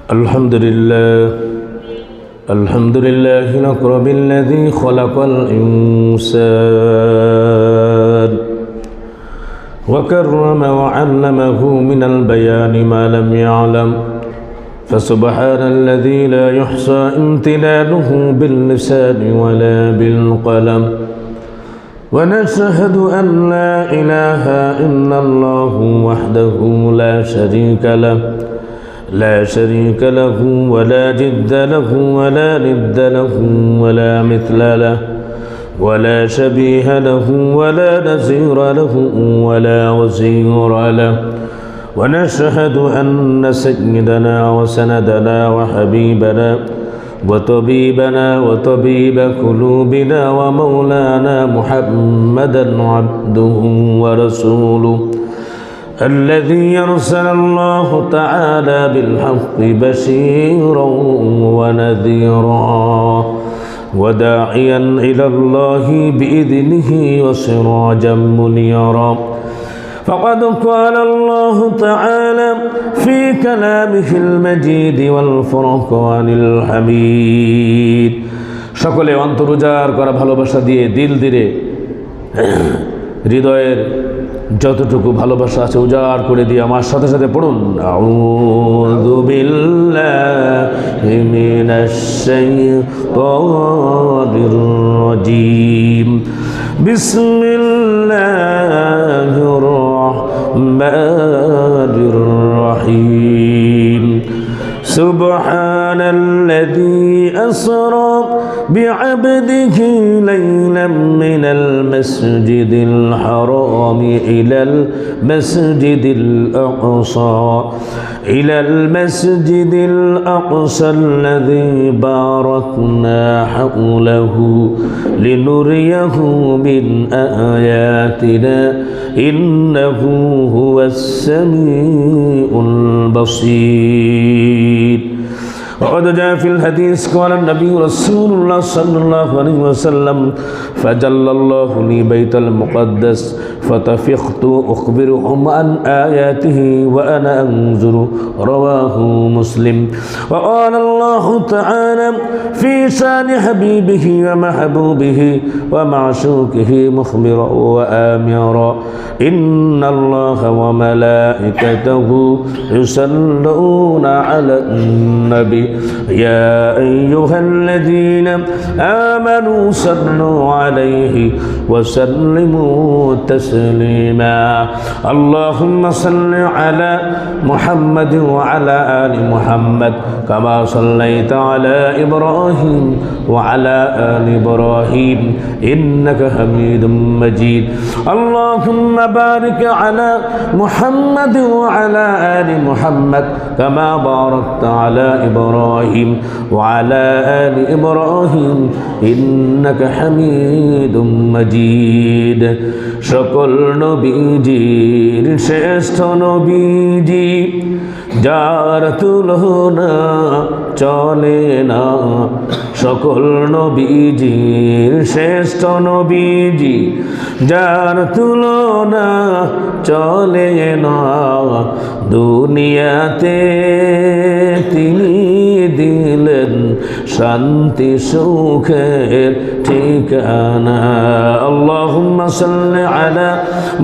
الحمد لله الأكرم الذي خلق الإنسان وكرم وعلمه من البيان ما لم يعلم، فسبحان الذي لا يحصى امتنانه باللسان ولا بالقلم، ونشهد أن لا إله إلا الله وحده لا شريك له ولا جد له ولا ند له ولا مثل له ولا شبيه له ولا نزير له ولا وزير له، ونشهد أن سيدنا وسندنا وحبيبنا وطبيبنا وطبيب قلوبنا ومولانا محمدا عبده ورسوله الذي يرسل الله تعالى بالحق بشيرا ونذيرا وداعيا إلى الله بإذنه وسراجا منيرا، فقد قال الله تعالى في كلامه المجيد والفرقان الحميد। সকলে অন্তর উজাড় করা ভালোবাসা দিয়ে দিল দিয়ে হৃদয়ের যতটুকু ভালোবাসা আছে উজাড় করে দিয়ে আমার সাথে সাথে পড়ুন, আউযু বিল্লাহি মিনাশ শাইতানির রাজীম, বিসমিল্লাহির রাহমানির রহিম, সুবহানাল্লাযী আসরা বি'আবদিহি লাইলাম মিনাল মাসজিদিল হারাম ইলাল মাসজিদিল আকসা আল্লাযী বারাকনা হাওলাহু লিনুরিয়াহু মিন আয়াতিনা ইন্নাহু হুয়াস সামিউল বাসীর। وقد جاء في الحديث قال النبي رسول الله صلى الله عليه وسلم فجل الله لي بيت المقدس فتفقت أخبرهم عن آياته وأنا أنظر، رواه مسلم. وقال الله تعالى في شان حبيبه ومحبوبه ومعشوقه مخبرا وآمرا إن الله وملائكته يصلون على النبي يا أيها الذين آمنوا صلوا عليه وسلموا تسليما اللهم صل على محمد وعلى آل محمد كما صليت على إبراهيم وعلى آل إبراهيم إنك حميد مجيد اللهم بارك على محمد وعلى آل محمد كما باركت على إبراهيم وعلى آل إبراهيم إنك حميد مجيد। সকল নবীজির শ্রেষ্ঠ নবীজি যার তুলনা চলে না, সকল নবীজির শ্রেষ্ঠ নবীজি যার তুলনা চলে না, দুনিয়াতে তিনি দিলেন শান্তি সুখের ঠিকানা। আল্লাহুম্মা সাল্লি আলা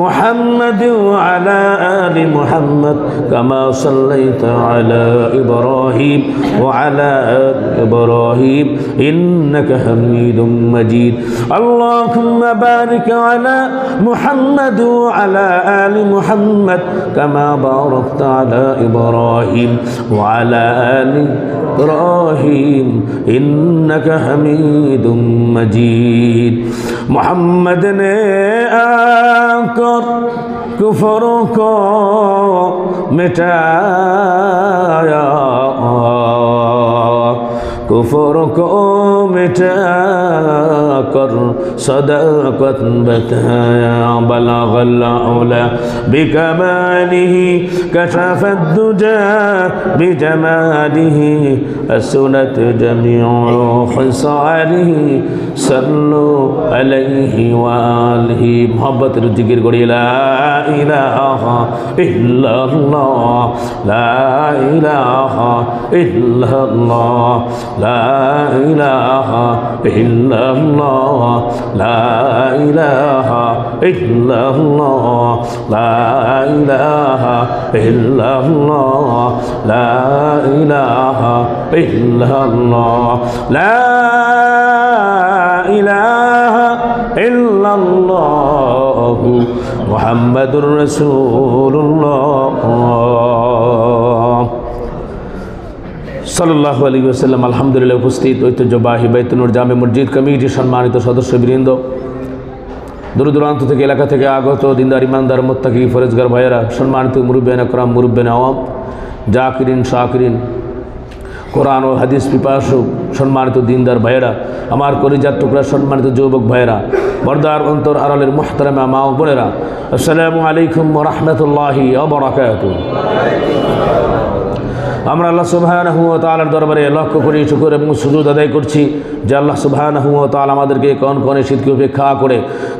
মুহাম্মাদ ওয়া আলা আলি মুহাম্মাদ কামা সাল্লাইতা আলা ইব্রাহিম ওয়া আলা আলি ইব্রাহিম ইন্নাকা হামিদুম মাজিদ। আল্লাহুম্মা বারিক আলা মুহাম্মাদ ওয়া আলা আলি মুহাম্মাদ কামা বারাকতা আলা ইব্রাহিম ওয়া আলা আলি ইব্রাহিম ইন্নাকা হামিদুম মাজিদ। मोहम्मद ने आकर कुफरों को मिटाया, कुफर को मिटा कर सदाकत बताया बलगल औला बिकमालिही कशफत दुजा बिजमालिही असुनत जमीउ खसालिही सल्लु अलैहि वालिही। मोहब्बत जिकिर करी ला इलाहा इल्लल्लाह ला इलाहा इल्लल्लाह ला इलाहा इल्लल्लाह ला इलाहा इल्लल्लाह ला इलाहा इल्लल्लाह ला इलाहा इल्लल्लाह ला इलाहा इल्लल्लाह मुहम्मदुर रसूलुल्लाह সাল্লাল্লাহু আলাইহি ওয়াসাল্লাম। আলহামদুলিল্লাহ। উপস্থিত ঐতিহ্যবাহী বাইতুন্নুর জামে মসজিদ কমিটির সম্মানিত সদস্যবৃন্দ, দূর দূরান্ত থেকে এলাকা থেকে আগত দিনদার ইমানদার মুত্তাকি ফরেজগার ভাইয়েরা, সম্মানিত মুরব্বিয়ান আকরাম, মুরব্বিয়ান আওয়াম, জাকিরিন শাকিরিন, কোরআন ও হাদিস পিপাসু সম্মানিত দিনদার ভাইয়েরা, আমার কলিজার টুকরা সম্মানিত যুবক ভাইয়েরা, পর্দার অন্তর আড়ালের মুহতারামা মা ও বোনেরা, আসসালামু আলাইকুম ওয়া রাহমাতুল্লাহি ওয়া বারাকাতুহু। আমরা আল্লাহ সুবহানাহু ওয়া তাআলার দরবারে লক্ষ্য করি, শুকর এবং সুজুদ আদায় করছি যে আল্লাহ সুবহানাহু ওয়া তাআলা আমাদেরকে কনকনে শীতকে উপেক্ষা করে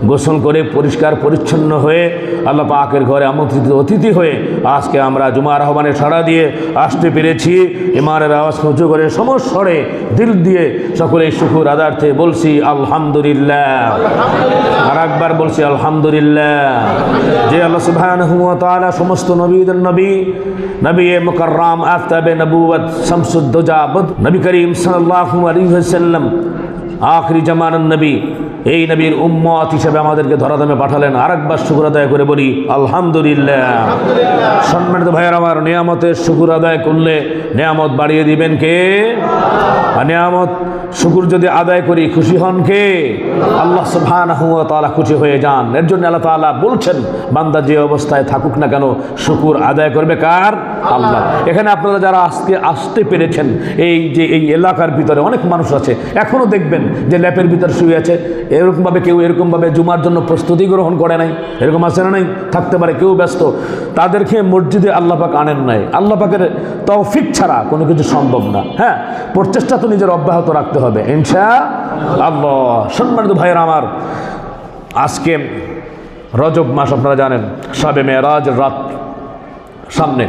গোসল করে পরিষ্কার পরিচ্ছন্ন হয়ে আল্লাহ পাকের ঘরে আমন্ত্রিত অতিথি হয়ে আজকে আমরা জুমার আহ্বানে সাড়া দিয়ে আসতে পেরেছি। ইমানের আওয়াজ উঁচু করে সমস্বরে দিল দিয়ে সকলে শুকর আদার্থে বলছি আলহামদুলিল্লাহ। আর একবার বলছি আলহামদুলিল্লাহ। যে আল্লাহ সুবহানাহু ওয়া তাআলা সমস্ত নবীদের নবী, নবী মুকাররম আফতাবে নবুয়ত শামসুদ্দোজা নবী করিম সাল্লাল্লাহু আলাইহি ওয়াসাল্লাম আখরি জামানার নবী, এই নবীর উম্মত হিসেবে আমাদেরকে ধরাধামে পাঠালেন। আরেকবার শুকর আদায় করে বলি আলহামদুলিল্লাহ। সম্মানিত ভাইয়েরা আমার, নিয়ামতের শুকর আদায় করলে নিয়ামত বাড়িয়ে দিবেন কে? আর নিয়ামত শুকর যদি আদায় করি খুশি হন কে? আল্লাহ সুবহানাহু ওয়া তাআলা খুশি হয়ে যান। এর জন্য আল্লাহ তাআলা বলছেন, বান্দা যে অবস্থায় থাকুক না কেন শুকর আদায় করবে কার? আল্লাহ। এখানে আপনারা যারা আজকে আসতে পেরেছেন, এই যে এই এলাকার ভিতরে অনেক মানুষ আছে এখনও দেখবেন যে ল্যাপের ভিতর শুয়ে আছে, এরকমভাবে কেউ এরকমভাবে জুমার জন্য প্রস্তুতি গ্রহণ করে নাই, এরকম আছে না? নাই, থাকতে পারে। কেউ ব্যস্ত, তাদেরকে মসজিদে আল্লাহ পাক আনেন নাই। আল্লাহ পাকের তৌফিক ছাড়া কোনো কিছু সম্ভব না। হ্যাঁ, প্রচেষ্টা তো নিজের অব্যাহত রাখতে হবে ইনশাআল্লাহ। সম্মানিত ভাইয়েরা আমার, আজকে রজব মাস, আপনারা জানেন শবে মেরাজ রাত সামনে।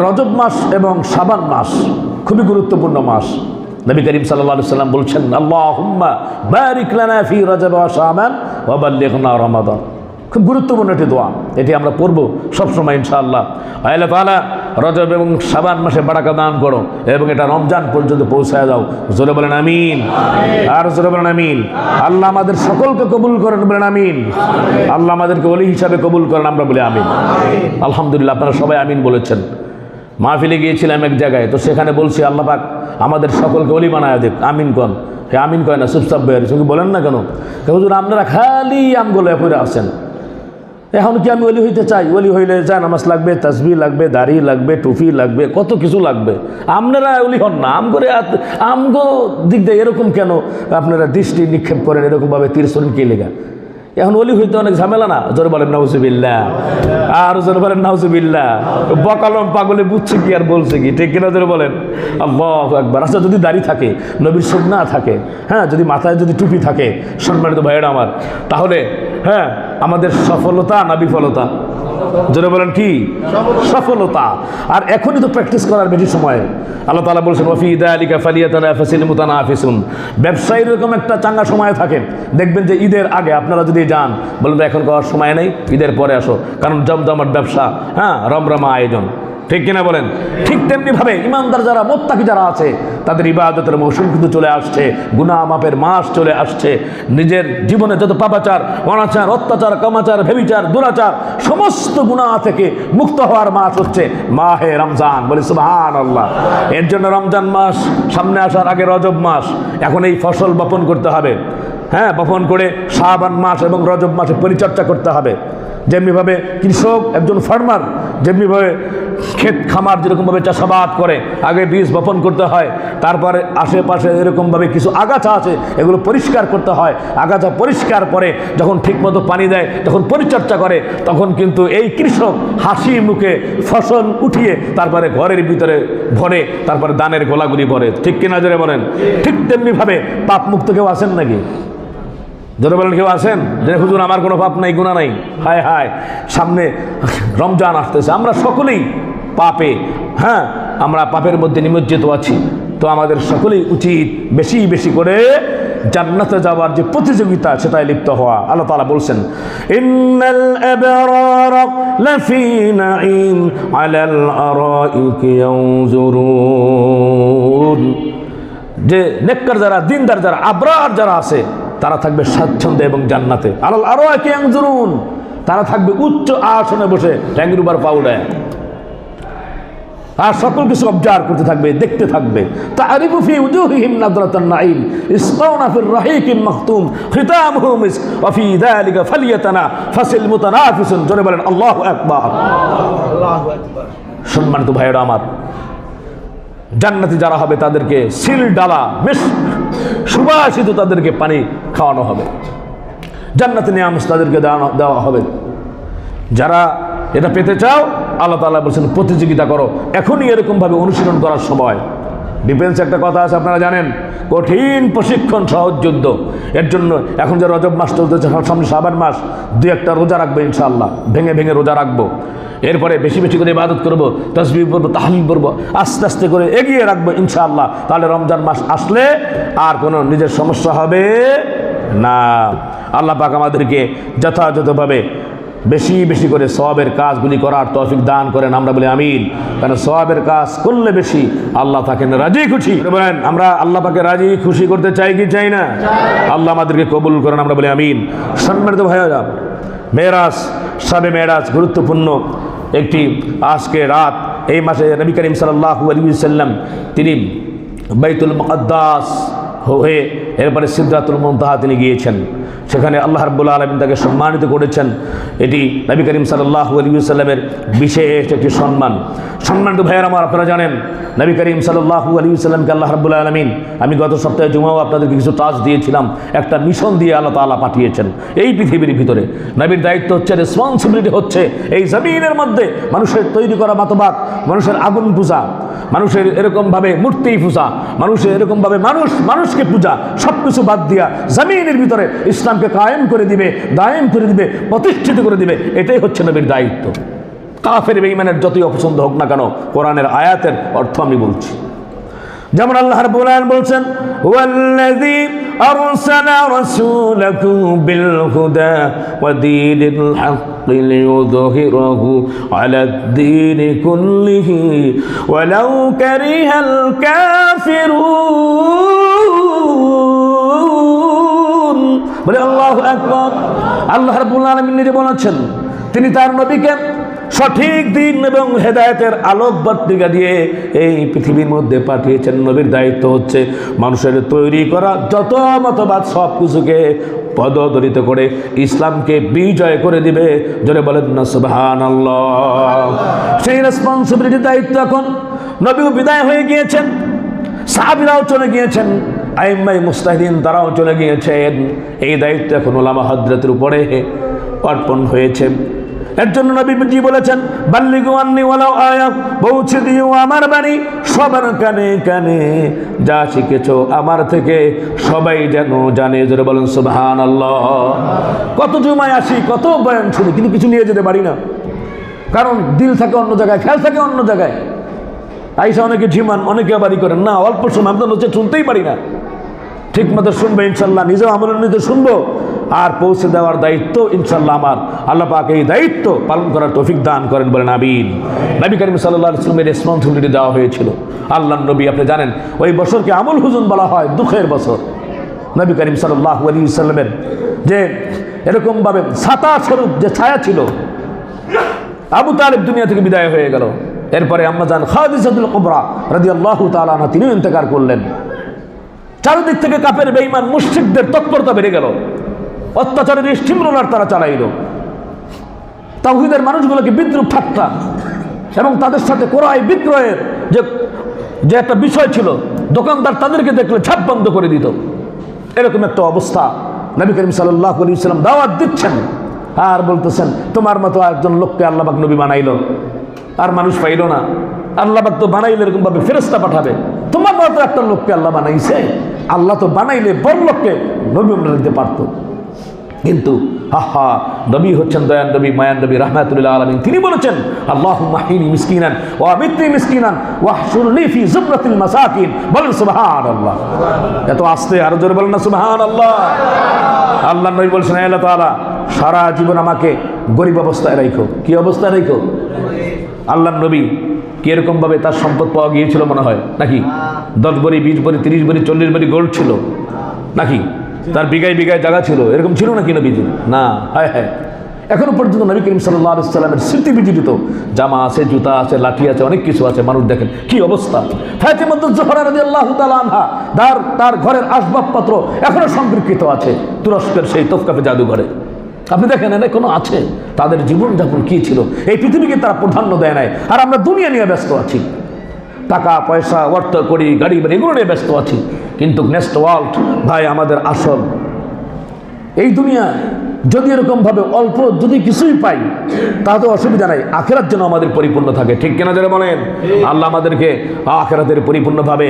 রজব মাস এবং শাবান মাস খুবই গুরুত্বপূর্ণ মাস। নবী করিম সাল্লাল্লাহু আলাইহি ওয়াসাল্লাম বলছেন, আল্লাহুম্মা বারিক লানা ফি রজব ওয়া শাবান ওয়া বাল্লিগনা রমাদান। খুব গুরুত্বপূর্ণ একটি দোয়া, এটি আমরা পড়ব সবসময় ইনশাআল্লাহ। আল্লাহ তাআলা রজব এবং শাবান মাসে বারাকা দান করো এবং এটা রমজান পর্যন্ত পৌঁছায় দাও। জোরে বলেন আমিন। আর জোরে বলেন আমিন। আল্লাহ আমাদের সকলকে কবুল করেন, বলেন আমিন। আল্লাহ আমাদেরকে ওলি হিসাবে কবুল করেন, আমরা বলি আমিন। আলহামদুলিল্লাহ, আপনারা সবাই আমিন বলেছেন। মাহফিলে গিয়েছিলাম এক জায়গায়, তো সেখানে বলছি আল্লাহ পাক আমাদের সকলকে ওলি বানায় দেখ। আমিন কন। হে আমিন কয় না, চুপচাপ বের সঙ্গে বলেন না কেন? হুজুর আপনারা খালি আমগুলো পড়ে আসেন। এখন কি আমি ওলি হইতে চাই? ওলি হইলে যা নামাজ লাগবে, তাসবিহ লাগবে, দাড়ি লাগবে, টুপি লাগবে, কত কিছু লাগবে। আপনারা ওলি হন না। আমগো দিক দিয়ে এরকম কেন আপনারা দৃষ্টি নিক্ষেপ করেন এরকমভাবে? তীরছড়ি কে লেগা? এখন ওলি হইতে অনেক ঝামেলা না? জোরে বলেন নাউজুবিল্লাহ। আর জোরে বলেন নাউজুবিল্লাহ। বকালম পাগলে বুঝছে কি আর বলছে কি, ঠিক কিনা? জোরে বলেন আল্লাহু আকবার। আচ্ছা, যদি দাড়ি থাকে, নবীর সুন্নাহ থাকে, হ্যাঁ, যদি মাথায় যদি টুপি থাকে, সম্মানিত ভাইয়েরা আমার, তাহলে হ্যাঁ আমাদের সফলতা না বিফলতা? জোরে বলেন কি? সফলতা। আর এখনই তো প্র্যাকটিস করার বেশি সময়। আল্লাহ তাআলা বলছেন, ওয়াফি যালিকা ফালিয়াতানাফাসিল মুতানাফিসুন। ব্যবসায়ীর এরকম একটা চাঙ্গা সময় থাকে, দেখবেন যে ঈদের আগে আপনারা যদি যান, বলবেন এখন করার সময় নেই, ঈদের পরে আসো, কারণ জমজমাট ব্যবসা, হ্যাঁ, রমরমা আয়োজন, ঠিক কিনা বলেন? ঠিক তেমনিভাবে ইমানদার যারা, মুত্তাকি যারা আছে, তাদের ইবাদতের মৌসুম কিন্তু চলে আসছে, গুনাহ মাপের মাস চলে আসছে। নিজের জীবনে যত পাপাচার, অনাচার, অত্যাচার, কামাচার, ব্যভিচার, দুরাচার, সমস্ত গুনাহ থেকে মুক্ত হওয়ার মাস হচ্ছে মাহে রমজান। বলি সুবহানাল্লাহ। এর জন্য রমজান মাস সামনে আসার আগে রজব মাস, এখন এই ফসল বপন করতে হবে। হ্যাঁ, বপন করে শাবান মাস এবং রজব মাসে পরিচর্যা করতে হবে। যেমনিভাবে কৃষক, একজন ফার্মার যেমনিভাবে ক্ষেত খামার যেরকমভাবে চাষাবাদ করে, আগে বীজ বপন করতে হয়, তারপরে আশেপাশে এরকমভাবে কিছু আগাছা আছে এগুলো পরিষ্কার করতে হয়, আগাছা পরিষ্কার করে যখন ঠিকমতো পানি দেয়, যখন পরিচর্যা করে, তখন কিন্তু এই কৃষক হাসি মুখে ফসল উঠিয়ে তারপরে ঘরের ভিতরে ভরে, তারপরে দানের গোলাগুলি ভরে। ঠিক কিনা জোরে বলেন? ঠিক তেমনিভাবে পাপ মুক্ত কেউ আছেন নাকি? জোরে বলেন, কেউ আছেন যে হুজুর আমার কোনো পাপ নাই, গুনাহ নাই? হায় হায়, সামনে রমজান আসতেছে, আমরা সকলেই পাপে, হ্যাঁ আমরা পাপের মধ্যে নিমজ্জিত আছি। তো আমাদের সকলেই উচিত বেশি বেশি করে জান্নাতে যাওয়ার যে প্রতিযোগিতা সেটাই লিপ্ত হওয়া। আল্লাহ তাআলা বলছেন, ইন্নাল আবরারা লাফি নাঈম আলাল আরাইকি ইয়ানজুরুন, যে নেককার যারা, দিনদার যারা, আবরার যারা আছে তারা থাকবে স্বাচ্ছন্দ্যে এবং জান্নাতে। আলাল আরাইকি ইয়ানজুরুন, তারা থাকবে উচ্চ আসনে বসে ট্যাঙ্গির উপর পাউডায়, আর সকল কিছু অবজার্ভ করতে থাকবে, দেখতে থাকবে। তারিফু ফি উজুহিহিম নাদরাতান নাঈম ইসকাউনা ফির রাহিকিম মাখতুম খিতামুহু মিসক ওয়া ফি যালিকা ফালিয়াতানাফাসিল মুতানাফিসুন। জোরে বলেন আল্লাহু আকবার। আল্লাহু আকবার। সম্মানিত ভাইয়েরা আমার, জান্নাতি যারা হবে তাদেরকে সিল ডালা মিস্ক সুবাসিত তাদেরকে পানি খাওয়ানো হবে, জান্নাতি নিয়ামত তাদেরকে দেওয়া হবে। যারা এটা পেতে চাও, আল্লাহ তাআলা বলছেন প্রতিযোগিতা করো, এখনই এরকমভাবে অনুশীলন করার সময়। ডিফেন্সে একটা কথা আছে আপনারা জানেন, কঠিন প্রশিক্ষণ সহজ যুদ্ধ। এর জন্য এখন যে রজব মাস চলতেছে, সামনে শাবান মাস, 2-1টা রোজা রাখবো ইনশাআল্লাহ, ভেঙে ভেঙে রোজা রাখবো। এরপরে বেশি বেশি করে ইবাদত করবো, তাসবিহ পড়বো, তাহলিল পড়বো, আস্তে আস্তে করে এগিয়ে রাখবো ইনশাআল্লাহ। তাহলে রমজান মাস আসলে আর কোনো নিজের সমস্যা হবে না। আল্লাহ পাক আমাদেরকে যথাযথভাবে বেশি বেশি করে সওয়াবের কাজগুলি করার তৌফিক দান করেন, আমরা বলি আমিন। কারণ সওয়াবের কাজ করলে বেশি আল্লাহ থাকেন রাজি খুশি। বলেন, আমরা আল্লাহ পাকে রাজি খুশি করতে চাই কি চাই না? আল্লাহ আমাদেরকে কবুল করেন, আমরা বলি আমিন। সম্মানিত ভাইয়েরা, মেরাজ, শবে মেরাজ গুরুত্বপূর্ণ একটি আজকে রাত। এই মাসে নবী করিম সাল্লাল্লাহু আলাইহি ওয়াসাল্লাম তিনি বাইতুল মুকদ্দাস হয়ে এরপরে সিদরাতুল মুনতাহা তিনি গিয়েছেন। সেখানে আল্লাহ রাব্বুল আলামিন তাকে সম্মানিত করেছেন। এটি নবী করিম সাল্লাল্লাহু আলাইহি ওয়াসাল্লামের বিশেষ একটি সম্মান। সম্মানিত ভাইয়েরা আমার, আপনারা জানেন নবী করিম সাল্লাল্লাহু আলাইহি ওয়াসাল্লামকে আল্লাহ রাব্বুল আলামিন, আমি গত সপ্তাহে জুমাও আপনাদেরকে কিছু টাস্ক দিয়েছিলাম, একটা মিশন দিয়ে আল্লাহ তাআলা পাঠিয়েছেন এই পৃথিবীর ভিতরে। নবীর দায়িত্ব হচ্ছে, রেসপন্সিবিলিটি হচ্ছে এই জমিনের মধ্যে মানুষের তৈরি করা মতবাদ, মানুষের আগুন পূজা, মানুষের এরকমভাবে মূর্তি পূজা, মানুষের এরকমভাবে মানুষকে পূজা, সব কিছু বাদ দিয়া জমিনের ভিতরে ইসলামকে কায়েম করে দিবে, দায়েম করে দিবে, প্রতিষ্ঠিত করে দিবে। এটাই হচ্ছে নবীর দায়িত্ব। কাফের বেঈমানের যতই অপছন্দ হোক না কেন, কোরআনের আয়াতের অর্থ আমি বলছি। যেমন আল্লাহ রাব্বুল আলামিন বলছেন, ওয়াল্লাযী আরসালা রাসূলাহু বিল হুদা ওয়া দীনিল হাক্কি লিইয়ুযহিরাহু আলাদ-দীনি কুল্লিহি ওয়ালাউ কারিহাল কাফিরুন। বলে আল্লাহু আকবার। আল্লাহ রাব্বুল আলামিন নিজে বলেছেন, তিনি তার নবীকে সঠিক দিন এবং হেদায়েতের আলোক বার্তিকা দিয়ে এই পৃথিবীর মধ্যে পাঠিয়েছেন। নবীর দায়িত্ব হচ্ছে মানুষের তৈরি করা যত মতবাদ সব কিছুকে পদদলিত করে ইসলামকে বিজয় করে দিবে। জোরে বলেন না সুবহানাল্লাহ। সেই রেসপন্সিবিলিটি, দায়িত্ব এখন নবীও বিদায় হয়ে গিয়েছেন, সাহাবীরাও চলে গিয়েছেন, আইম্মায়ে মুজতাহিদিন তারাও চলে গিয়েছেন। এই দায়িত্ব এখন উলামা হযরতের উপরে অর্পণ হয়েছে। এর জন্য নবীজি বলেছেন, বাল্লিগু আন্নি ওয়ালাউ আয়া, পৌঁছে দিও আমার বাণী সবার কানে কানে, যা শিখেছো আমার থেকে সবাই যেন জানে। জোরে বলেন সুবহানাল্লাহ। কত জুমায় আসি, কত বয়ান শুনি, কিন্তু কিছু নিয়ে যেতে পারি না, কারণ দিল থাকে অন্য জায়গায়, খেয়াল থাকে অন্য জায়গায়। আইসা অনেকে ঝিমান, অনেকে বাড়ি করেন না, অল্প সময় আমি তো হচ্ছে শুনতেই পারি না। ঠিক মতো শুনবো ইনশাল্লাহ, নিজেও আমলের নিজে শুনবো, আর পৌঁছে দেওয়ার দায়িত্ব ইনশাল্লাহ আমার। আল্লাহ পাক এই দায়িত্ব পালন করার তৌফিক দান করেন, বলেন আমিন। নবী করিম সাল্লাল্লাহু আলাইহি ওয়াসাল্লামের রেসপন্সিবিলিটি দেওয়া হয়েছিল। আল্লাহর নবী, আপনি জানেন ওই বছরকে আমল হুজুন বলা হয়, দুঃখের বছর। নবী করিম সাল্লাল্লাহু আলাইহি ওয়াসাল্লামের যে এরকমভাবে ছাতা স্বরূপ যে ছায়া ছিল, আবু তালিব দুনিয়া থেকে বিদায় হয়ে গেল। এরপরে আম্মা জান খাদিজাতুল কুবরা রাদিয়াল্লাহু তাআলা আনহা তিনিও ইন্তেকাল করলেন। চারদিক থেকে কাফের বেঈমান মুশরিকদের তৎপরতা বেড়ে গেল, অত্যাচারের স্টিমরোলার তারা চালাইল, তাওহীদের মানুষগুলোকে বিদ্রুপ ঠাট্টা এবং তাদের সাথে ক্রয় বিক্রয়ের যে একটা বিষয় ছিল, দোকানদার তাদেরকে দেখলে ছাপ বন্ধ করে দিত। এরকম একটা অবস্থা নবী করিম সাল্লাল্লাহু আলাইহি ওয়াসাল্লাম দাওয়াত দিচ্ছেন আর বলতেছেন, তোমার মতো একজন লোককে আল্লাহ পাক নবী বানাইলো, আর মানুষ পাইল না। আল্লাহ পাক তো বানাইলে এরকম ভাবে ফেরেশতা পাঠাবে, তোমার মতো একটা লোককে আল্লাহ বানাইছে। আল্লাহ তো বানাইলে বড় লোককে নবী বানাইতে পারতো, কিন্তু আহা, নবী হচ্ছেন দয়ান নবী, মায়ান নবী, রাহমাতুল আলামিন। তিনি বলেছেন, আল্লাহুম্মা হিনি মিসকিনান ওয়া আমিতনি মিসকিনান ওয়াহশুরনি ফি যুমরাতিল মাসাকিন। বলেন সুবহানাল্লাহ। এত আস্তে, আরো জোরে বলেন না সুবহানাল্লাহ। আল্লাহ নবী বলছেন, আল্লাহ তাআলা সারা জীবন আমাকে গরিব অবস্থায় রাখো। কি অবস্থায় রাখো? আল্লাহ নবী কি এরকম ভাবে তার সম্পদ পাওয়া গিয়েছিল মনে হয় নাকি? 10 ভরি, 20 ভরি, 30 ভরি, 40 ভরি গোল্ড ছিল নাকি? তার বিঘায় বিঘায় জায়গা ছিল, এরকম ছিল নাকি নবীজি? না। হায় হায়, এখনো পর্যন্ত নবী করিম সাল্লাল্লাহু আলাইহি ওয়াসাল্লামের স্মৃতি বিজড়িত জামা আছে, জুতা আছে, লাঠি আছে, অনেক কিছু আছে। মানুষ দেখেন কি অবস্থা। ফাতিমাতুজ জোহরা রাদিয়াল্লাহু তাআলা আনহা, তার ঘরের আসবাবপত্র এখনো সংরক্ষিত আছে তুরস্কের সেই তফকাফে জাদুঘরে। আপনি দেখেন এখনো আছে। তাদের জীবনযাপন কি ছিল, এই পৃথিবীকে তারা প্রাধান্য দেয় নাই, আর আমরা দুনিয়া নিয়ে ব্যস্ত আছি। টাকা পয়সা, অর্থ করি, গাড়ি বাড়ি, এগুলো নিয়ে ব্যস্ত আছি। কিন্তু নেক্সট ওয়ার্ল্ড ভাই আমাদের আসল। এই দুনিয়া যদি এরকমভাবে অল্প যদি কিছুই পাই তাতে অসুবিধা নাই, আখিরাত যেন আমাদের পরিপূর্ণ থাকে। ঠিক কিনা যারা বলেন? আল্লাহ আমাদেরকে আখিরাতের পরিপূর্ণভাবে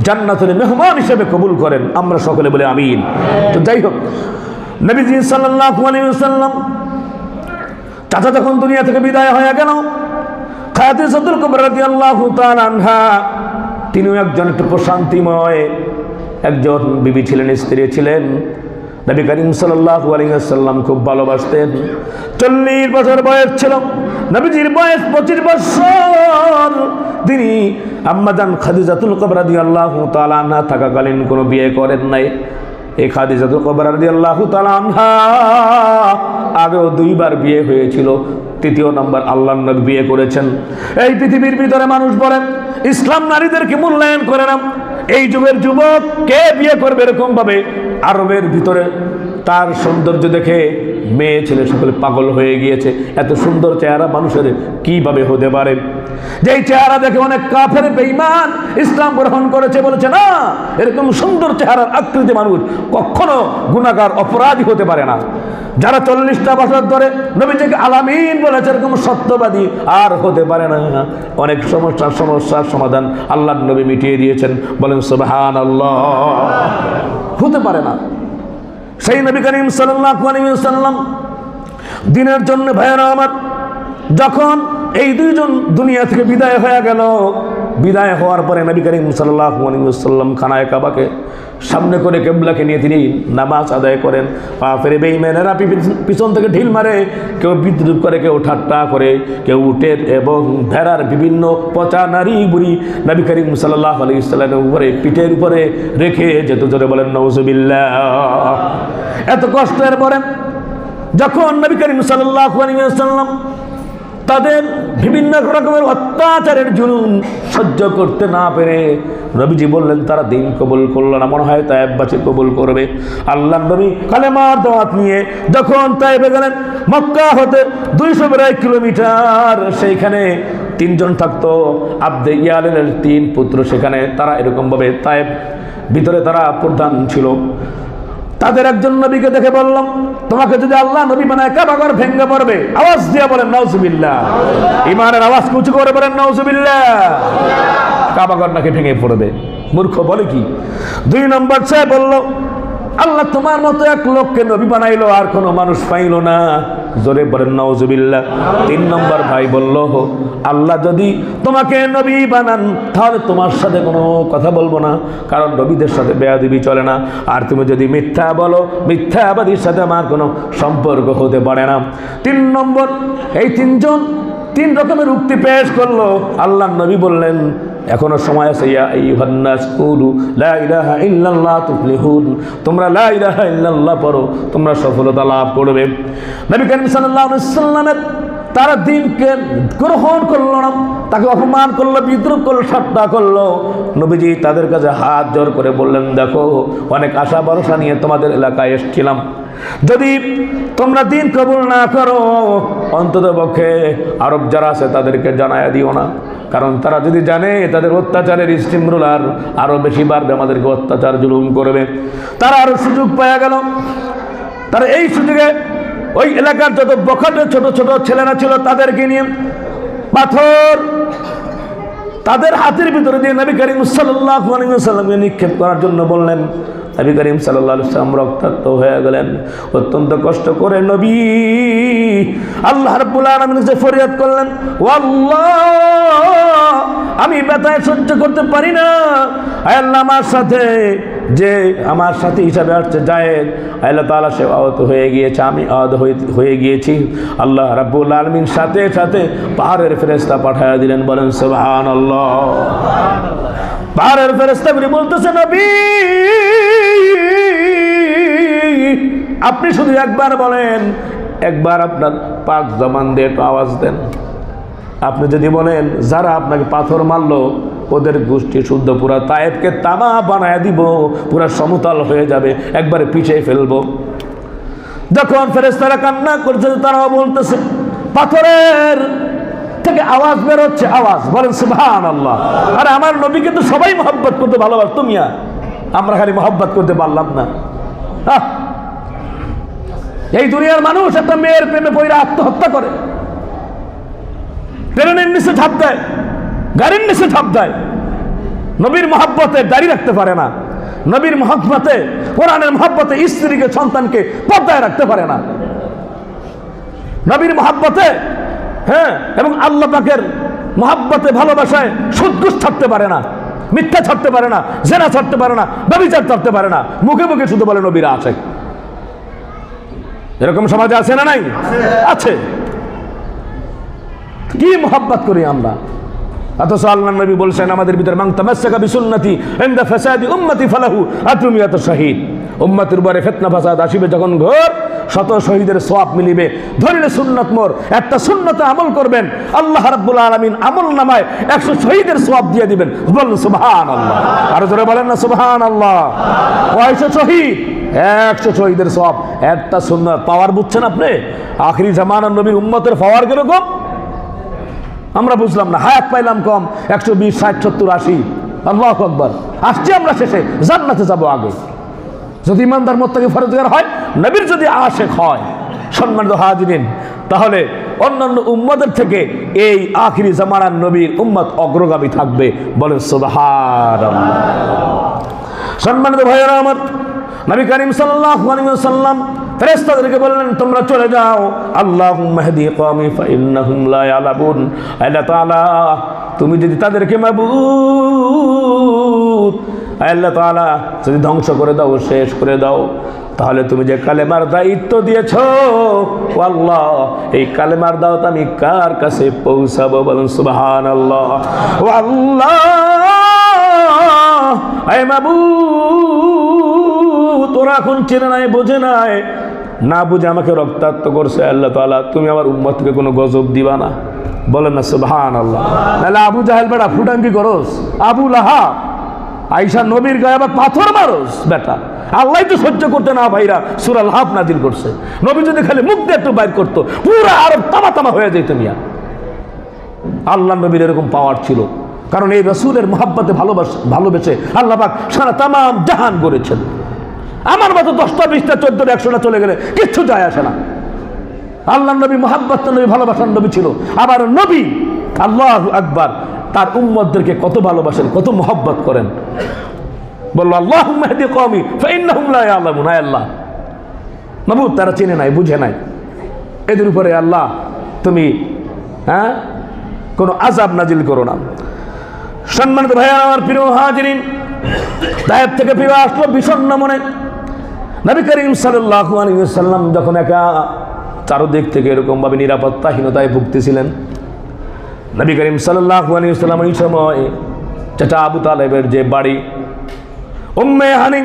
জান্নাতের মেহমান হিসেবে কবুল করেন, আমরা সকলে বলে আমিন। তো যাই হোক, নবীজি সাল্লাল্লাহু আলাইহি ওয়াসাল্লাম চাচা যখন দুনিয়া থেকে বিদায় হয়ে গেল, খাদিজাতুল কুবরা রাদিয়াল্লাহু তাআলা আনহা, তিনিও একজন একটু প্রশান্তিময় একজন বিবি ছিলেন, স্ত্রী ছিলেন। নবী করিম সাল্লাল্লাহু আলাইহি ওয়াসাল্লাম খুব ভালোবাসতেন। 40 বছর বয়স ছিল নবীজির, বয়স 25 বছর। তিনি আম্মাজান খাদিজাতুল কুবরা রাদিয়াল্লাহু তাআলা আনহা থাকাকালীন কোনো বিয়ে করেন নাই। এই খাদিজাতুল কুবরা রাদিয়াল্লাহু তাআলা আনহা আগেও 2 বার বিয়ে হয়েছিল, 3য় নম্বর আল্লাহর নবী বিয়ে করেছেন। এই পৃথিবীর ভিতরে মানুষ বলেন ইসলাম নারীদেরকে মূল্যায়ন করে না। এই যুগের যুবক কে বিয়ে করবে এরকম ভাবে? আরবের ভিতরে তার সৌন্দর্য দেখে মেয়ে ছেলে সকলে পাগল হয়ে গিয়েছে। এত সুন্দর চেহারা মানুষের কিভাবে হতে পারে? যেই চেহারা দেখে অনেক কাফের বেঈমান ইসলাম গ্রহণ করেছে, বলেছে না এরকম সুন্দর চেহারার আকৃতি মানুষ কখনো গুনাহগার অপরাধী হতে পারে না। যারা 40টা বছর ধরে নবীজিকে আলামিন বলেছে, এরকম সত্যবাদী আর হতে পারে না। অনেক সমস্যার সমাধান আল্লাহর নবী মিটিয়ে দিয়েছেন। বলেন সুবহানাল্লাহ। হতে পারে না। সেই নবী করিম সাল্লাল্লাহু আলাইহি ওয়াসাল্লাম দিনের জন্য ভাইয়েরা আমার, যখন এই 2 জন দুনিয়া থেকে বিদায় হয়ে গেল, বিদায় হওয়ার পরে নবী করিম সাল্লাল্লাহু আলাইহি ওয়াসাল্লাম খানায়ে কাবাকে সামনে করে কিবলাকে নিয়ে তিনি নামাজ আদায় করেন। কাফের বেঈমানেরা পিছন থেকে ঢিল মারে, কেউ বিদ্রুপ করে, কেউ ঠাট্টা করে, কেউ উটের এবং ভেড়ার বিভিন্ন পচা নারী বুড়ি নবী করিম সাল্লাল্লাহু আলাইহি ওয়াসাল্লামের উপরে, পিঠের উপরে রেখে যেত। জোরে বলেন নাউজুবিল্লাহ। এত কষ্টের পরে যখন নবী করিম সাল্লাল্লাহু আলাইহি ওয়াসাল্লাম তাদের বিভিন্ন রকমের অত্যাচারের জুলুম সহ্য করতে না পেরে নবীজি বললেন তারা দিন কবুল করলো না, মনে হয় তায়েববাসী কবুল করবে। আল্লাহর নবী কালেমার দাওয়াত নিয়ে যখন তায়েবে গেলেন, মক্কা হতে 202 কিলোমিটার, সেইখানে 3 জন থাকতো, আব্দে ইয়ালের 3 পুত্র সেখানে। তারা এরকমভাবে তায়েব ভিতরে তারা প্রধান ছিল। তাদের একজন নবীকে দেখে বললাম, তোমাকে যদি আল্লাহ নবী বানায় কাবাঘর ভেঙে পড়বে। আওয়াজ দিয়ে বলেন নাউজুবিল্লাহ। ইমানের আওয়াজ উঁচু করে বলেন নাউজুবিল্লাহ। কাবাঘর নাকি ভেঙে পড়বে। মূর্খ বলে কি? 2 নম্বর সে বলল, আল্লাহ তোমার মতো এক লোককে নবী বানাইলো, আর কোনো মানুষ পাইল না। জোরে বলেন নাউজুবিল্লাহ। 3 নম্বর ভাই বলল, আল্লাহ যদি তোমাকে নবী বানান তাহলে তোমার সাথে কোনো কথা বলবো না, কারণ নবীদের সাথে বেয়াদবি চলে না। আর তুমি যদি মিথ্যা বলো, মিথ্যাবাদীর সাথে আমার কোনো সম্পর্ক হতে পারে না। 3 নম্বর, এই 3 জন 3 রকমের উক্তি পেশ করলো। আল্লাহ নবী বললেন এখনো সময় আছে, ইয়া আইয়ুহান নাস কুলু লা ইলাহা ইল্লাল্লাহ তুফলিহুন, তোমরা লা ইলাহা ইল্লাল্লাহ পড়ো, তোমরা সফলতা লাভ করবে। নবী করিম সাল্লাল্লাহু আলাইহি ওয়াসাল্লামের তারা দিনকে গ্রহণ করলো না, তাকে অপমান করলো, বিদ্রোহ করলো, ঠাট্টা করলো। নবীজি তাদের কাছে হাত জোর করে বললেন, দেখো অনেক আশা ভরসা নিয়ে তোমাদের এলাকায় এসেছিলাম, যদি তোমরা দিন কবুল না করো অন্তত পক্ষে আরব যারা আছে তাদেরকে জানায়া দিও না, কারণ তারা যদি জানে তাদের অত্যাচারের স্টিম রোলার আরও বেশি বাড়বে, আমাদেরকে অত্যাচার জুলুম করবে। তারা আরও সুযোগ পাওয়া গেল। তারা এই সুযোগে ওই এলাকার যত বখাটে ছোট ছোট ছেলেরা ছিল তাদেরকে নিয়ে পাথর তাদের হাতের ভিতরে দিয়ে নবী করিম সাল্লাল্লাহু আলাইহি ওয়াসাল্লামকে নিক্ষেপ করার জন্য বললেন। নবী করিম সাল্লাল্লাহু আলাইহি ওয়াসাল্লাম রক্তাক্ত হয়ে গেলেন। অত্যন্ত কষ্ট করে নবী আল্লাহ রাব্বুল আলামিনের কাছে ফরিয়াদ করলেন, ও আল্লাহ, আমি ব্যথায় সহ্য করতে পারি না, আয় আল্লাহ আমার সাথে যে আমার সাথে হিসাবে আসছে জায়েদ, আল্লাহ তাআলা সে আহত হয়ে গিয়েছে, আমি আহত হয়ে গিয়েছি। আল্লাহ রাব্বুল আলামিন সাথে সাথে পাহাড়ের ফেরেশতা পাঠিয়ে দিলেন। বলেন সুবহানাল্লাহ। পাহাড়ের ফেরেশতাগুলি বলতেছে, নবী আপনি শুধু একবার বলেন, একবার আপনার পাক জবান দিয়ে একটু আওয়াজ দেন। আপনি যদি বলেন যারা আপনাকে পাথর মারলো ওদের গোষ্ঠী শুদ্ধ পুরা তায়েফকে তামা বানায় দিব, পুরা সমতল হয়ে যাবে, একবারে পিছিয়ে ফেলবো। যখন ফেরেশতারা কান্না করছে তারাও বলতেছে, পাথরের থেকে আওয়াজ বের হচ্ছে, আওয়াজ। বলেন সুবহানাল্লাহ। আরে আমার নবীকে তো সবাই মহব্বত করতে ভালোবাসতো মিয়া, আমরা খালি মহব্বত করতে পারলাম না। এই দুনিয়ার মানুষ একটা মেয়ের প্রেমে পড়ে আত্মহত্যা করে, ট্রেনের নিচে ঝাঁপ দেয়, গাড়ির নিচে ঝাঁপ দেয়। নবীর মহব্বতে দাড়ি রাখতে পারে না, নবীর মহব্বতে, কোরআনের মহব্বতে স্ত্রীকে সন্তানকে পর্দায় রাখতে পারে না, নবীর মহব্বতে এবং আল্লাহ পাকের মহব্বতে ভালোবাসায় সুদ ঘুষ ছাড়তে পারে না, মিথ্যা ছাড়তে পারে না, জেনা ছাড়তে পারে না, ব্যভিচার ছাড়তে পারে না, মুখে মুখে শুধু বলে নবীরা আছে। এরকম সমাজে আছে না নাই? আছে। কি মহব্বত করি আমরা, অথচ আল্লাহ নবী বলছেন আমাদের ভিতরে মান তামাসসাকা বিসুন্নতি ইনদা ফাসাদি উম্মতি ফালাহু আজরুমিয়াত শাহীদ। উম্মতের উপরে ফিতনা ফাসাদ আসিবে যখন ঘোর, শত শহীদের সওয়াব মিলিবে। ধরিলে সুন্নত মোর, একটা সুন্নতে আমল করবেন, আল্লাহ রাব্বুল আলামিন আমল নামায় 100 শহীদের সওয়াব দিয়ে দিবেন। বলেন সুবহানাল্লাহ। আর জোরে বলেন না সুবহানাল্লাহ। কয়শো শহীদ? 100 শহীদের সওয়াব, একটা সুন্নাত। পাওয়ার বুঝছেন আপনি? আখিরি জামানার নবীর উম্মতের পাওয়ার কিরকম আমরা বুঝলাম না। হায়াত পাইলাম কম, 120, 60, 70, 80। আল্লাহু আকবার। আসছি আমরা শেষে, জান্নাতে যাব আগে। যদি ইমানদার মুত্তাকি ফরজগার হয়, নবীর যদি আশিক হয়, সম্মানিত হাজিরিন, তাহলে অন্যান্য উম্মতের থেকে এই আখিরি জামানার নবীর উম্মত অগ্রগামী থাকবে। বলেন সুবহানাল্লাহ। সম্মানিত ভাইয়েরা আমার, নবী করিম সাল্লাল্লাহু আলাইহি ওয়াসাল্লাম ফেরেশতাদেরকে বললেন, তোমরা চলে যাও, আল্লাহুম্মা হদি কওমি ফাইন্নাহুম লা ইয়ালামুন। আল্লাহ তাআলা তুমি যদি তাদেরকে মাবুদ আল্লাহ তাআলা যদি ধ্বংস করে দাও, শেষ করে দাও, তাহলে তুমি যে কালেমার দায়িত্ব দিয়েছ, ও আল্লাহ, এই কালেমার দাওয়াত আমি কার কাছে পৌঁছাবো? বলুন সুবহানাল্লাহ। ও আল্লাহ, আয় মাবুদ, তোরা এখন চেনে নাই, বোঝে নাই, না বুঝে আমাকে রক্তাক্ত করছে। আল্লাহ তাআলা তুমি আমার উম্মতকে কোনো গজব দিবা না। বলেন না সুবহানাল্লাহ। নাহলে আবু জাহেল বেটা ফুটাঙ্কি করস, আবু লাহাব আয়েশা নবীর গায়ে আবার পাথর মারস বেটা। আল্লাহ তো সহ্য করতে না ভাইরা সূরা লাহাব নাজিল করছে। নবী যদি খালি মুখ দিয়ে একটু বাইর করতো, পুরা আরব তামা তামা হয়ে যেত মিয়া। আল্লাহ নবীর এরকম পাওয়ার ছিল, কারণ এই রাসূলের মহব্বতে ভালোবেসে আল্লাহ পাক সারা তাম জাহান গড়েছেন। আমার মতো 10টা 20টা 14টা 100টা চলে গেলে কিচ্ছু যায় আসে না। আল্লাহ নবী মহব্বত নবী, ভালোবাসার নবী ছিল। আবার নবী আল্লাহু আকবার তার উম্মতদেরকে কত ভালোবাসেন, কত মহব্বত করেন। বলল আল্লাহুম্মা হদি কওমি ফাইন্নাহুম লা ইয়ালামুন। আল্লাহ মাবুদ, তারা চিনে নাই, বুঝে নাই, এদের উপরে আল্লাহ তুমি কোনো আযাব নাজিল করো না। সম্মানিত ভাইয়া আমার, প্রিয় হাজিরিন, তায়েফ থেকে ফিরে আসলো বিষণ্ণ মনে। নবী করিম সাল্লাল্লাহু আলাইহি ওয়াসাল্লাম যখন একা চারদিক থেকে এরকমভাবে নিরাপত্তাহীনতায় ভুগতেছিলেন, নবী করিম সাল্লাল্লাহু আলাইহি ওয়াসাল্লাম এই সময় চাচা আবু তালেবের যে বাড়ি উম্মে হানি,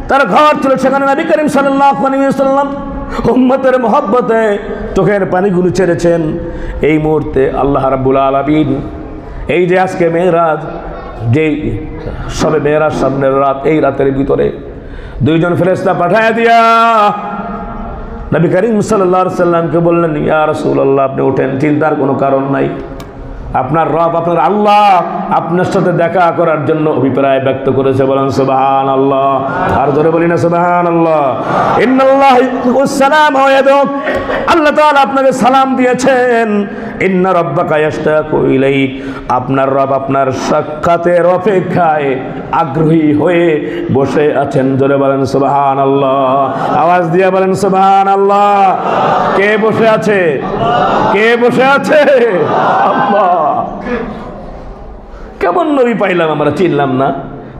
তার ঘর ছিল, সেখানে নবী করিম সাল্লাল্লাহু আলাইহি ওয়াসাল্লাম উম্মতের মহব্বতে চোখের পানিগুলো ছেড়েছেন। এই মুহূর্তে আল্লাহ রাব্বুল আলামিন এই যে আজকে মেরাজ, যেই সবে মেরাজ সামনের রাত, এই রাতের ভিতরে দুইজন ফেরেশতা পাঠায় দিয়া নবী করিম সাল্লাল্লাহু আলাইহি সাল্লামকে বললেন, ইয়া রাসূলুল্লাহ, আপনি ওঠেন, চিন্তার কোনো কারণ নাই। আপনার রব, আপনার আল্লাহ আপনার সাথে দেখা করার জন্য অভিপ্রায় ব্যক্ত করেছে। বলেন সুবহানাল্লাহ। আর জোরে বলি না সুবহানাল্লাহ। ইন্নাল্লাহা ওয়াসসালামু ইয়াদুক, আল্লাহ তাআলা আপনাকে সালাম দিয়েছেন। ইন্না রাব্বাকা ইয়াশতাকু ইলাইক, আপনার রব আপনার সাক্ষাতের অপেক্ষায় আগ্রহী হয়ে বসে আছেন। জোরে বলেন সুবহানাল্লাহ। আওয়াজ দিয়ে বলেন সুবহানাল্লাহ। কে বসে আছে? কে বসে আছে? আল্লাহ। কেমন নবী পাইলাম আমরা, চিনলাম না।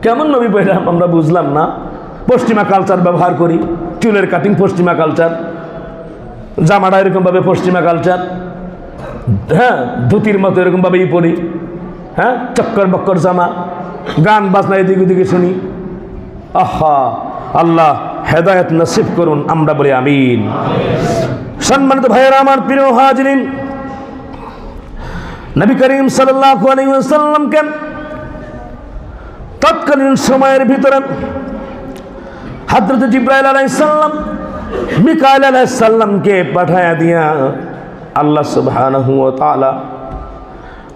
কেমন নবী পাইলাম আমরা, বুঝলাম না। পশ্চিমা কালচার ব্যবহার করি, চুলের কাটিং পশ্চিমা কালচার, জামাটা এরকম ভাবে পশ্চিমা কালচার, হ্যাঁ, ধুতির মতো এরকম ভাবেই পরি, হ্যাঁ, চক্কর বক্কর জামা, গান বাজনা এদিকে ওদিকে শুনি। আহা, আল্লাহ হেদায়েত নসিব করুন, আমরা বলি আমিন। সম্মানিত ভাইয়েরা আমার, প্রিয় হাজিরিন, নবী করিম সাল্লাল্লাহু আলাইহি ওয়াসাল্লামকে তৎকালীন সময়ের ভিতরে হযরত জিবরাইল আলাইহিস সালাম মিকাইল আলাইহিস সালামকে পাঠায়া দিয়া আল্লাহ সুবহানাহু ওয়া তাআলা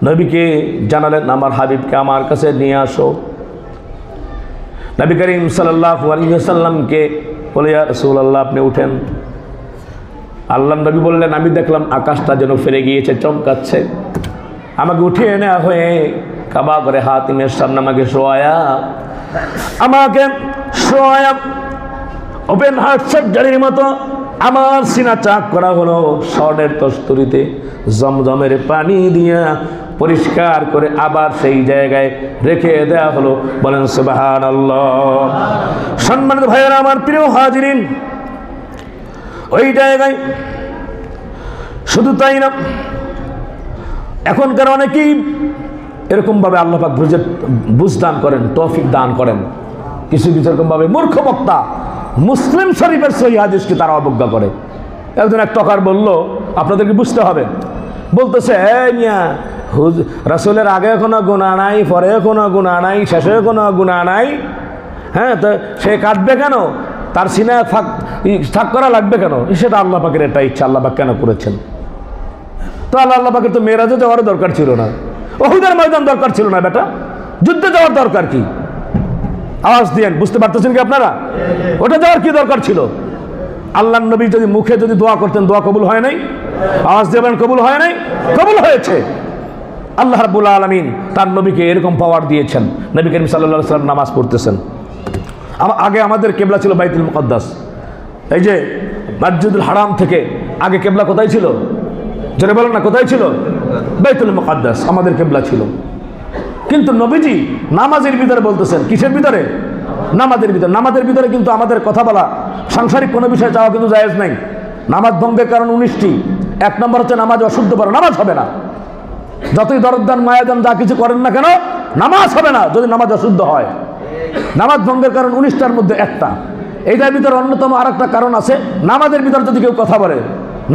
নবীকে জানালেন, আমার হাবিবকে আমার কাছে নিয়ে আসো। নবী করিম সাল্লাল্লাহু আলাইহি ওয়াসাল্লামকে বলে, ইয়া রাসূলুল্লাহ, আপনি উঠেন। আল্লাহ নবী বললেন, আমি দেখলাম আকাশটা যেন ফিরে গিয়েছে, চমকাচ্ছে। আমাকে উঠিয়ে নেওয়া হয়ে কাবা করে হাতিমের সামনে আমাকে শোয়া ওপেন হার্ট সার্জারির মতো আমার সিনা চাক করা হলো। স্বর্ণের তস্তরিতে জমজমের পানি দিয়া পরিষ্কার করে আবার সেই জায়গায় রেখে দেওয়া হলো। বলেন সুবহানাল্লাহ। সম্মানিত ভাইয়েরা আমার, প্রিয় হাজিরিন, ওই জায়গায় শুধু তাই না, এখনকার অনেকেই এরকমভাবে আল্লাহ পাক বুঝ দান করেন, তৌফিক দান করেন। কিছু কিছু এরকমভাবে মূর্খ বক্তা মুসলিম শরীফের সহিহ হাদিসকে তারা অবজ্ঞা করে। একজন এক টকার বলল, আপনাদেরকে বুঝতে হবে, বলতেছে, রাসূলের আগে কোনো গুনাহ নাই, পরে কোনো গুনাহ নাই, শেষে কোনো গুনাহ নাই, হ্যাঁ, তো সে কাটবে কেন? তার সিনায় ফাঁক করা লাগবে কেন? সেটা আল্লাহ পাকের একটা ইচ্ছা, আল্লাহ পাক কেন করেছেন? তো আল্লাহ পাকের তো মেরাজে যাওয়ার দরকার ছিল না, উহুদের ময়দান দরকার ছিল না, বেটা যুদ্ধে যাওয়ার দরকার কি? আওয়াজ দিয়েন, বুঝতে পারতেছেন কি আপনারা? ওটা যাওয়ার কি দরকার ছিল? আল্লাহ নবী যদি মুখে যদি দোয়া করতেন, দোয়া কবুল হয় নাই? আওয়াজ দিয়ে বলেন, কবুল হয় নাই? কবুল হয়েছে। আল্লাহ রাব্বুল আলামিন তার নবীকে এরকম পাওয়ার দিয়েছেন। নবী করিম সাল্লাল্লাহু আলাইহি ওয়াসাল্লাম নামাজ পড়তেছেন, আগে আমাদের কেবলা ছিল বাইতুল মুকাদ্দাস। এই যে মসজিদুল হারাম থেকে আগে কেবলা কোথায় ছিল? যারা বলেন না, কোথায় ছিল? বাইতুল মুকাদ্দাস আমাদের কেবলা ছিল। কিন্তু নবীজি নামাজের ভিতরে বলতেছেন, কিসের ভিতরে? নামাজের ভিতরে। নামাজের ভিতরে কিন্তু আমাদের কথা বলা, সাংসারিক কোনো বিষয়ে চাওয়া কিন্তু জায়েজ নাই। নামাজ ভঙ্গের কারণ 19টি। 1 নম্বর হচ্ছে নামাজ অশুদ্ধ পড়া, নামাজ হবে না। যতই দরদান মায়াদান যা কিছু করেন না কেন, নামাজ হবে না যদি নামাজ অশুদ্ধ হয়। নামাজ ভঙ্গের কারণ 19টার মধ্যে একটা। এইটার ভিতরে অন্যতম আর একটা কারণ আছে, নামাজের ভিতরে যদি কেউ কথা বলে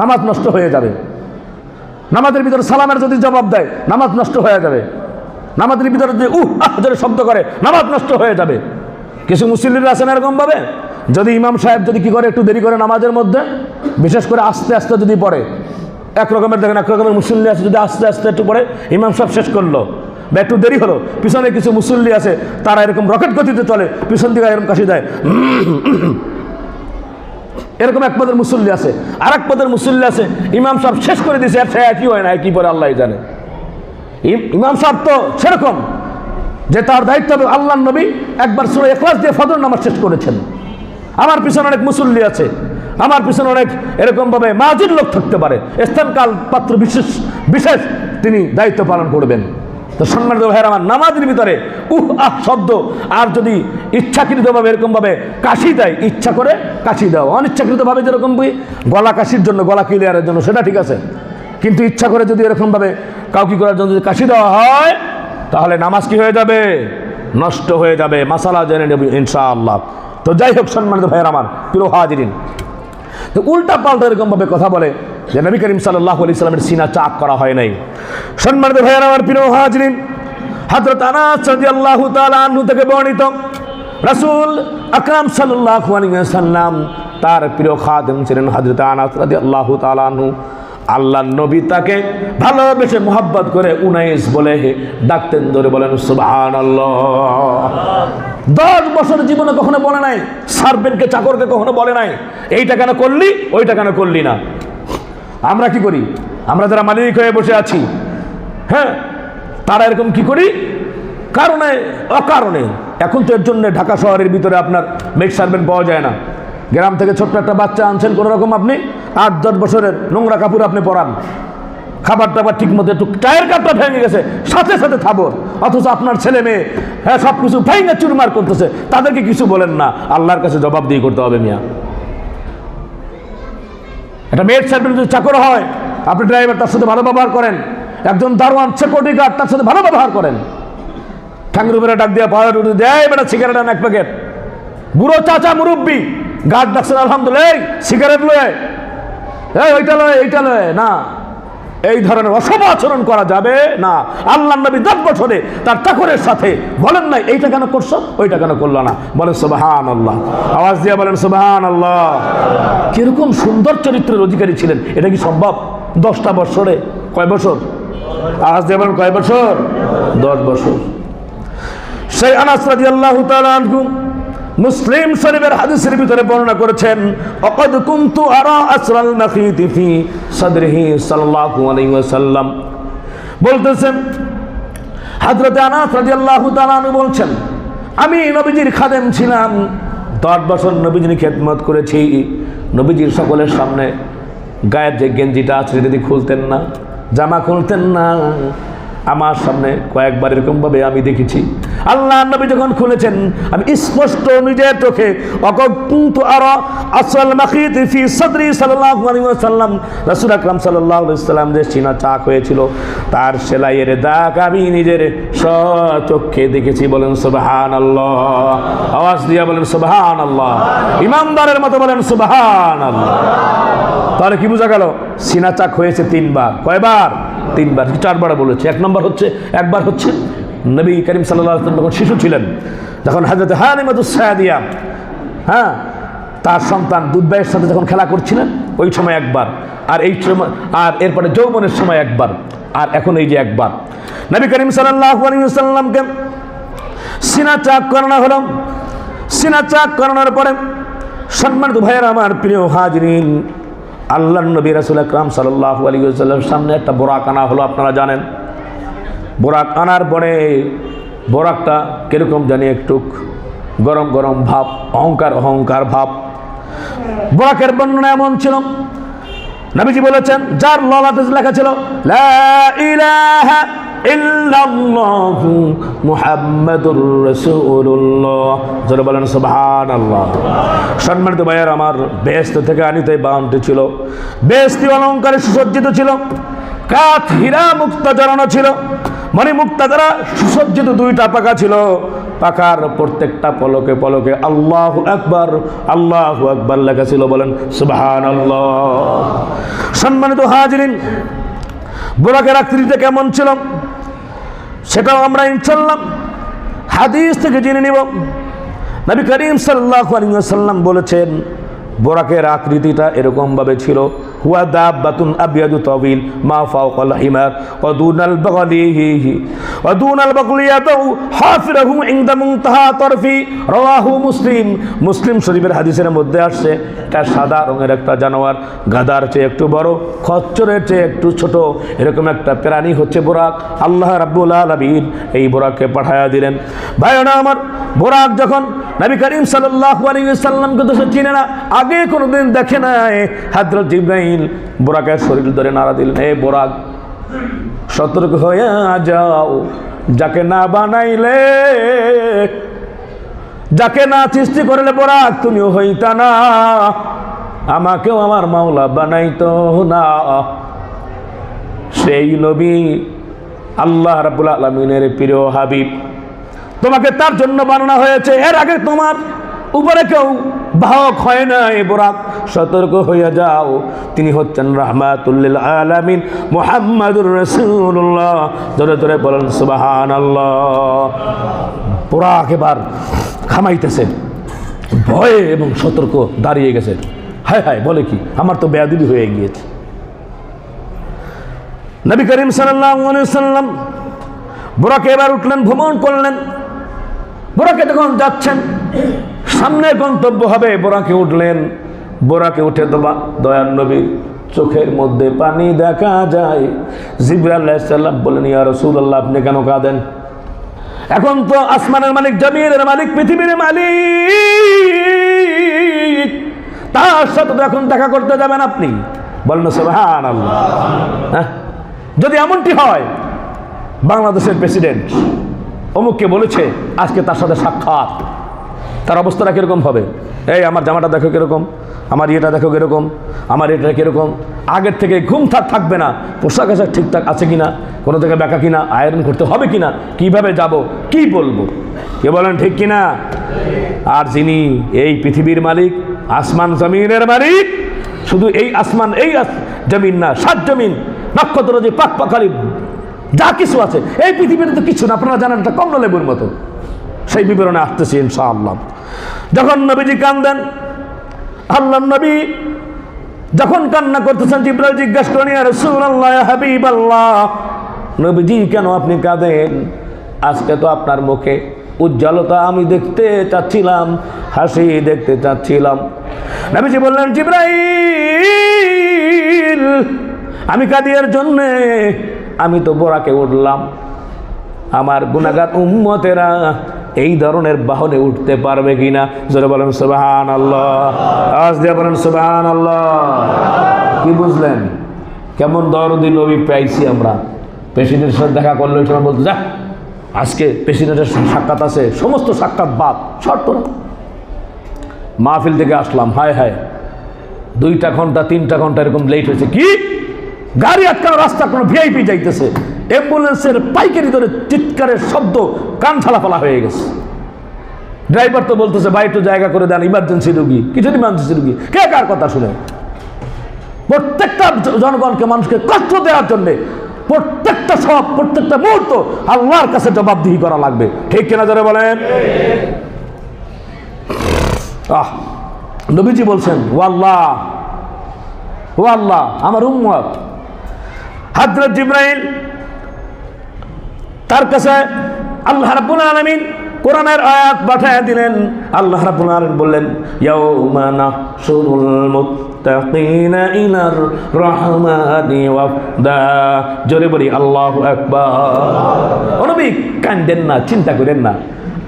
নামাজ নষ্ট হয়ে যাবে। নামাজের ভিতরে সালামের যদি জবাব দেয় নামাজ নষ্ট হয়ে যাবে। নামাজের ভিতরে যদি যদি শব্দ করে নামাজ নষ্ট হয়ে যাবে। কিছু মুসল্লিরা আছেন এরকম ভাবে, যদি ইমাম সাহেব যদি কি করে একটু দেরি করে নামাজের মধ্যে, বিশেষ করে আস্তে আস্তে যদি পড়ে, এক রকমের দেখেন এক রকমের মুসল্লি আছে, যদি আস্তে আস্তে একটু পড়ে, ইমাম সাহেব শেষ করলো বা একটু দেরি হলো, পিছনে কিছু মুসল্লি আছে তারা এরকম রকেট গতিতে চলে, পিছন দিকে এরকম কাশি দেয়, এরকম এক পদের মুসল্লি আছে। আর এক পদের মুসল্লি আছে ইমাম সাহেব শেষ করে দিয়েছে, সে একই হয় না, একই পরে আল্লাহ জানে। ইমাম সাহেব তো সেরকম যে তার দায়িত্ব হবে। আল্লাহ নবী একবার সূরা ইখলাস দিয়ে ফজর নামাজ শেষ করেছেন। আমার পিছনে অনেক মুসল্লি আছে, আমার পিছনে অনেক এরকমভাবে মাজিদ লোক থাকতে পারে, স্থানকাল পাত্র বিশেষ তিনি দায়িত্ব পালন করবেন। তো সম্মানিত ভাইয়েরা আমার, নামাজের ভিতরে শব্দ আর যদি ইচ্ছাকৃতভাবে এরকমভাবে কাশি দেয়, ইচ্ছা করে কাশি দেওয়া, অনিচ্ছাকৃতভাবে যেরকম গলা কাশির জন্য, গলা ক্লিয়ারের জন্য, সেটা ঠিক আছে। কিন্তু ইচ্ছা করে যদি এরকমভাবে কাউকি করার জন্য যদি কাশি দেওয়া হয়, তাহলে নামাজ কি হয়ে যাবে? নষ্ট হয়ে যাবে। মাসালা জেনে নেব ইনশাআল্লাহ। তো যাই হোক সম্মানিত ভাইয়েরা আমার, প্রিয় হাজিরিন, তো উল্টা পাল্টা এরকমভাবে কথা বলে যে নবী করিম সাল্লাল্লাহু আলাইহি সাল্লামের সিনা চাক করা হয় নাই। সম্মানিত ভাইয়েরা আমার, প্রিয় হাজরিন, হযরত আনাস রাদিয়াল্লাহু তাআলা আনহু থেকে বর্ণিত, রাসূল আকরাম সাল্লাল্লাহু আলাইহি ওয়াসাল্লাম তার প্রিয় খাদেম ছিলেন হযরত আনাস রাদিয়াল্লাহু তাআলা আনহু। আল্লাহর নবী তাকে ভালোবেসে মোহাব্বত করে উনাইস বলে ডাকতেন, ধরে বলেন সুবহানাল্লাহ। 10 বছর জীবনে কখনো বলে নাই, সার্ভেন্টকে চাকরকে কখনো বলে নাই এইটা কেন করলি ওইটা কেন করলি না। আমরা কি করি? আমরা যারা মালিক হয়ে বসে আছি, হ্যাঁ, তারা এরকম কি করি? কারণে অকারণে। এখন তো এর জন্য ঢাকা শহরের ভিতরে আপনার মেড সার্ভেন্ট পাওয়া যায় না। গ্রাম থেকে ছোট্ট একটা বাচ্চা আনছেন, কোনো রকম আপনি 8-10 বছরের নোংরা কাপড় আপনি পরান, খাবার টাবার ঠিক মতো, একটু টায়ার কাপটা ভেঙে গেছে সাথে সাথে থাবর, অথচ আপনার ছেলে মেয়ে হ্যাঁ সব কিছু ভেঙে চুরমার করতেছে, তাদেরকে কিছু বলেন না। আল্লাহর কাছে জবাবদিহি করতে হবে মিয়া। একটা মেড সার্ভেন্ট যদি চাকর হয়, আপনি ড্রাইভার তার সাথে ভালো ব্যবহার করেন, একজন দারোয়ান সিকিউরিটি গার্ড তার সাথে ভালো ব্যবহার করেন। ঠাঙ্গুর উপরে ডাক দিয়ে পাওয়ার উঠে দেয়, বেটা সিগারেট আন 1 প্যাকেট। বুড়ো চাচা মুরব্বী গার্ড ডাকছেন, আলহামদুলিল্লাহ সিগারেট লয়, ওইটা লয় এইটা লয় না। এই ধরনের অসভ্য আচরণ করা যাবে না। আল্লাহর নবী 10 বছরে তার চাকরের সাথে বলেন নাই এইটা কেন করছো ওইটা কেন করলো না। বলেন সুবহানাল্লাহ, আওয়াজ দিয়ে বলেন সুবহানাল্লাহ। কিরকম সুন্দর চরিত্রের অধিকারী ছিলেন, এটা কি সম্ভব? 10টা বছরে কয় বছর? আওয়াজ দিয়ে বলেন কয় বছর? 10 বছর। সেই আনাস রাদিয়াল্লাহু তাআলা আনহু মুসলিম শরীফের হাদিসের ভিতরে বর্ণনা করেছেন, আকাদ কুনতু আরা আসরাল মাখিতি ফি সাদরিহি সাল্লাল্লাহু আলাইহি ওয়াসাল্লাম। বলতেছেন হযরত আনাস রাদিয়াল্লাহু তাআলা আনহু বলছেন, আমি নবীজির খাদেম ছিলাম, 10 বছর নবীজির খেদমত করেছি। নবীজির সকলের সামনে গায়ের যে গেঞ্জিটা আছে যদি খুলতেন না, জামা খুলতেন না, আমার সামনে কয়েকবার এরকমভাবে আমি দেখেছি। আল্লাহ নবী যখন খুলেছেন আমি স্পষ্ট নিজের চোখে অকুনতু আরা আসল মাখিত ফি সাদরি সাল্লাল্লাহু আলাইহি ওয়াসাল্লাম, রাসূল আকরাম সাল্লাল্লাহু আলাইহি ওয়াসাল্লাম যে সিনা চাক হয়েছিল তার সেলাইয়ের দাগ আমি নিজের চোখে দেখেছি। বলেন সুবহানাল্লাহ, আওয়াজ দিয়ে বলেন সুবহানাল্লাহ, ইমানদারের মতো বলেন সুবহানাল্লাহ। তাহলে কি বোঝা গেল? সিনা চাক হয়েছে 3 বার। কয়বার? 3 বার, 4 বার বলেছে। 1 নম্বর হচ্ছে, একবার হচ্ছে নবী করিম সাল্লাল্লাহু আলাইহি ওয়াসাল্লাম যখন শিশু ছিলেন, যখন হযরত হালিমাতুস সাদিয়া হ্যাঁ তার সন্তান দুধবাইয়ের সাথে যখন খেলা করছিলেন ওই সময় একবার, আর এই সময়, আর এরপরে যৌবনের সময় একবার, আর এখন এই যে একবার। নবী করিম সাল্লাল্লাহু আলাইহি ওয়াসাল্লামকে সিনা চাক করানো হলো। সিনা চাক করানোর পরে সম্মানিত ভাইয়েরা আমার, প্রিয় হাজরিন, আল্লাহর নবী রাসূল আকরাম সাল্লাল্লাহু আলাইহি ওয়াসাল্লাম সামনে একটা বোরাক আনা হলো। আপনারা জানেন বোরাক আনার পরে বোরাকটা কিরকম জানি একটু গরম গরম ভাব, অহংকার অহংকার ভাব। বোরাকের বর্ণনা এমন ছিল, নবীজি বলেছেন যার ললাটে লেখা ছিল লা ইলাহা ইল্লাল্লাহু মুহাম্মাদুর রাসূলুল্লাহ, যারা বলেন সুবহানাল্লাহ। সম্মানিত ভাইয়ের আমার, বেহেশত থেকে আনিত বাউন্টি ছিল, বেহেশতি অলংকারে সুসজ্জিত ছিল, কাঠ হীরা মুক্তা জড়ানো ছিল, মণি মুক্তা দ্বারা সুসজ্জিত 2টা পাখা ছিল। পাখার প্রত্যেকটা পলকে পলকে আল্লাহু আকবার আল্লাহু আকবার লেখা ছিল। বলেন সুবহানাল্লাহ। সম্মানিত হাজিরিন, বোরাকের আকৃতিটা কেমন ছিল সেটাও আমরা ইনশাআল্লাহ হাদিস থেকে জেনে নিব। নবী করিম সাল্লাল্লাহু আলাইহি ওয়াসাল্লাম বলেছেন বোরাকের আকৃতিটা এরকম ভাবে ছিল, হুয়া দাব্বাতুন আবিয়াদু তাওয়িল মা ফাওকাল হিমার ওয়া দুনাল বাগলিহি ওয়া দুনাল বাগলিয়াতু হাফিরাহু ইনদা মুনতাহা তারফি, রাওয়াহু মুসলিম। মুসলিম শরীফের হাদিসের মধ্যে আসছে এটা সাদা রঙের একটা জানোয়ার, গাধার চেয়ে একটু বড়, খচ্চরের চেয়ে একটু ছোট, এরকম একটা প্রাণী হচ্ছে বোরাক। আল্লাহ রাব্বুল আলামিন এই বোরাককে পাঠায়া দিলেন। ভাইরা আমার, বোরাক যখন নবী করিম সাল্লাল্লাহু আলাইহি ওয়াসাল্লামকে তো চিনে না, আগে কোনোদিন দেখে নাই, হযরত জিবরাইল বোরাকের শরীর ধরে নাড়া দিলেন, এ বোরাক সতর্ক হয়ে যাও, যাকে না বানাইলে, যাকে না সৃষ্টি করলে বোরাক তুমিও হইতা না, আমাকেও আমার মাওলা বানাইতো না। সেই নবী আল্লাহ রাব্বুল আলামিনের প্রিয় হাবিব, তোমাকে তার জন্য বানানো হয়েছে। এর আগে তোমার উপরে কেউ বাহক হয় না এ বোরাক, সতর্ক হইয়া যাও, তিনি হচ্ছেন রাহমাতুল লিল আলামিন মুহাম্মাদুর রাসূলুল্লাহ। জোরে জোরে বলেন সুবহানাল্লাহ। বোরাক এবার খামাইতেছে, ভয়ে এবং সতর্ক দাঁড়িয়ে গেছে। হায় হায়, বলে কি, আমার তো বেয়াদবি হয়ে গিয়েছে। নবী করিম সাল্লাল্লাহু আলাইহি ওয়াসাল্লাম বোরাকে এবার উঠলেন, ভ্রমণ করলেন। বোরাকে যখন যাচ্ছেন, সামনে গন্তব্য হবে, বোরাকে উঠলেন। বোরাকে উঠে দয়ার নবীর চোখের মধ্যে পানি দেখা যায়। জিবরাইল আলাইহিস সালাম বলেন, ইয়া রাসূলুল্লাহ, আপনি কেন কাঁদেন? এখন তো আসমানের মালিক, জমিনের মালিক, পৃথিবীর মালিক, তার সাথে তো এখন দেখা করতে যাবেন আপনি। বলেন সুবহানাল্লাহ। হ্যাঁ, যদি এমনটি হয়, বাংলাদেশের প্রেসিডেন্ট অমুককে বলেছে আজকে তার সাথে সাক্ষাৎ, তার অবস্থাটা কীরকম হবে? এই আমার জামাটা দেখো কীরকম, আমার ইয়েটা দেখো কীরকম, আমার এটা কীরকম। আগের থেকে ঘুম থাকবে না, পোশাক আশাক ঠিকঠাক আছে কিনা, কোনো জায়গায় বেঁকা কিনা, আয়রন করতে হবে কিনা, কিভাবে যাব, কি বলবো, কে বলেন ঠিক কিনা? আর যিনি এই পৃথিবীর মালিক, আসমান জমিনের মালিক, শুধু এই আসমান এই জমিন না, সাত জমিন, নক্ষত্র, যে পাক পাখালি যা কিছু আছে এই পৃথিবীতে তো কিছু না, আপনারা জানেন, একটা কমলা লেবুর মতো। সেই বিবরণে আসতেছি ইনশাআল্লাহ। যখন নবীজি কান্দেন, আল্লাহ নবী যখন কান্না করতেছেন, জিবরাইল জিজ্ঞাসা করেন, ইয়া রাসূলুল্লাহ, ইয়া হাবিবাল্লাহ, নবীজি কেন আপনি কাঁদেন? আজকে তো আপনার মুখে উজ্জ্বলতা আমি দেখতে চাচ্ছিলাম, হাসি দেখতে চাচ্ছিলাম। নবীজি বললেন, জিবরাইল, আমি কাঁদি এর জন্যে, আমি তো বোরাকে উঠলাম, আমার গুনাহগার উম্মতেরা এই ধরনের বাহনে উঠতে পারবে কিনা? জোরে বলেন সুবহানাল্লাহ, আওয়াজ দিয়ে বলেন সুবহানাল্লাহ। কি বুঝলেন? কেমন দরদি নবী পাইছি আমরা। প্রেসিডেন্টের সাথে দেখা করলে ওইটা বলতে, যা আজকে প্রেসিডেন্টের সাক্ষাৎ আছে, সমস্ত সাক্ষাৎ বাদ, শর্ত না। মাহফিল থেকে আসলাম, হায় হায় 2টা ঘন্টা 3টা ঘন্টা এরকম লেট হয়েছে। কি গাড়ি আটকানো, রাস্তা কোনো ভিআইপি যাইতেছে, অ্যাম্বুলেন্সের পাইকারি ধরে চিৎকারের শব্দ, কান ফালাফালা হয়ে গেছে। ড্রাইভার তো বলতেছে, ভাই একটু জায়গা করে দেন, ইমার্জেন্সি রুগী, কিছু ইমার্জেন্সি রুগী। কে কার কথা শুনে? প্রত্যেকটা জনগণকে, মানুষকে কষ্ট দেওয়ার জন্যে প্রত্যেকটা সব, প্রত্যেকটা মুহূর্ত আল্লাহর কাছে জবাবদিহি করা লাগবে, ঠিক কিনা জোরে বলেন? নবীজি বলছেন, ও আল্লাহ, ও আল্লাহ, আমার উম্মত। হযরত জিবরাইল তার কাছে আল্লাহ রাব্বুল আলামিন কোরআনের আয়াত পাঠিয়ে দিলেন। আল্লাহ রাব্বুল আলামিন বললেন, ইয়াউমা নাহশুরুল মুত্তাকিনা ইলার রাহমানি ওয়াফদা। জোরে বলি আল্লাহু আকবার। ও নবী, কান্দেন না, চিন্তা করেন না।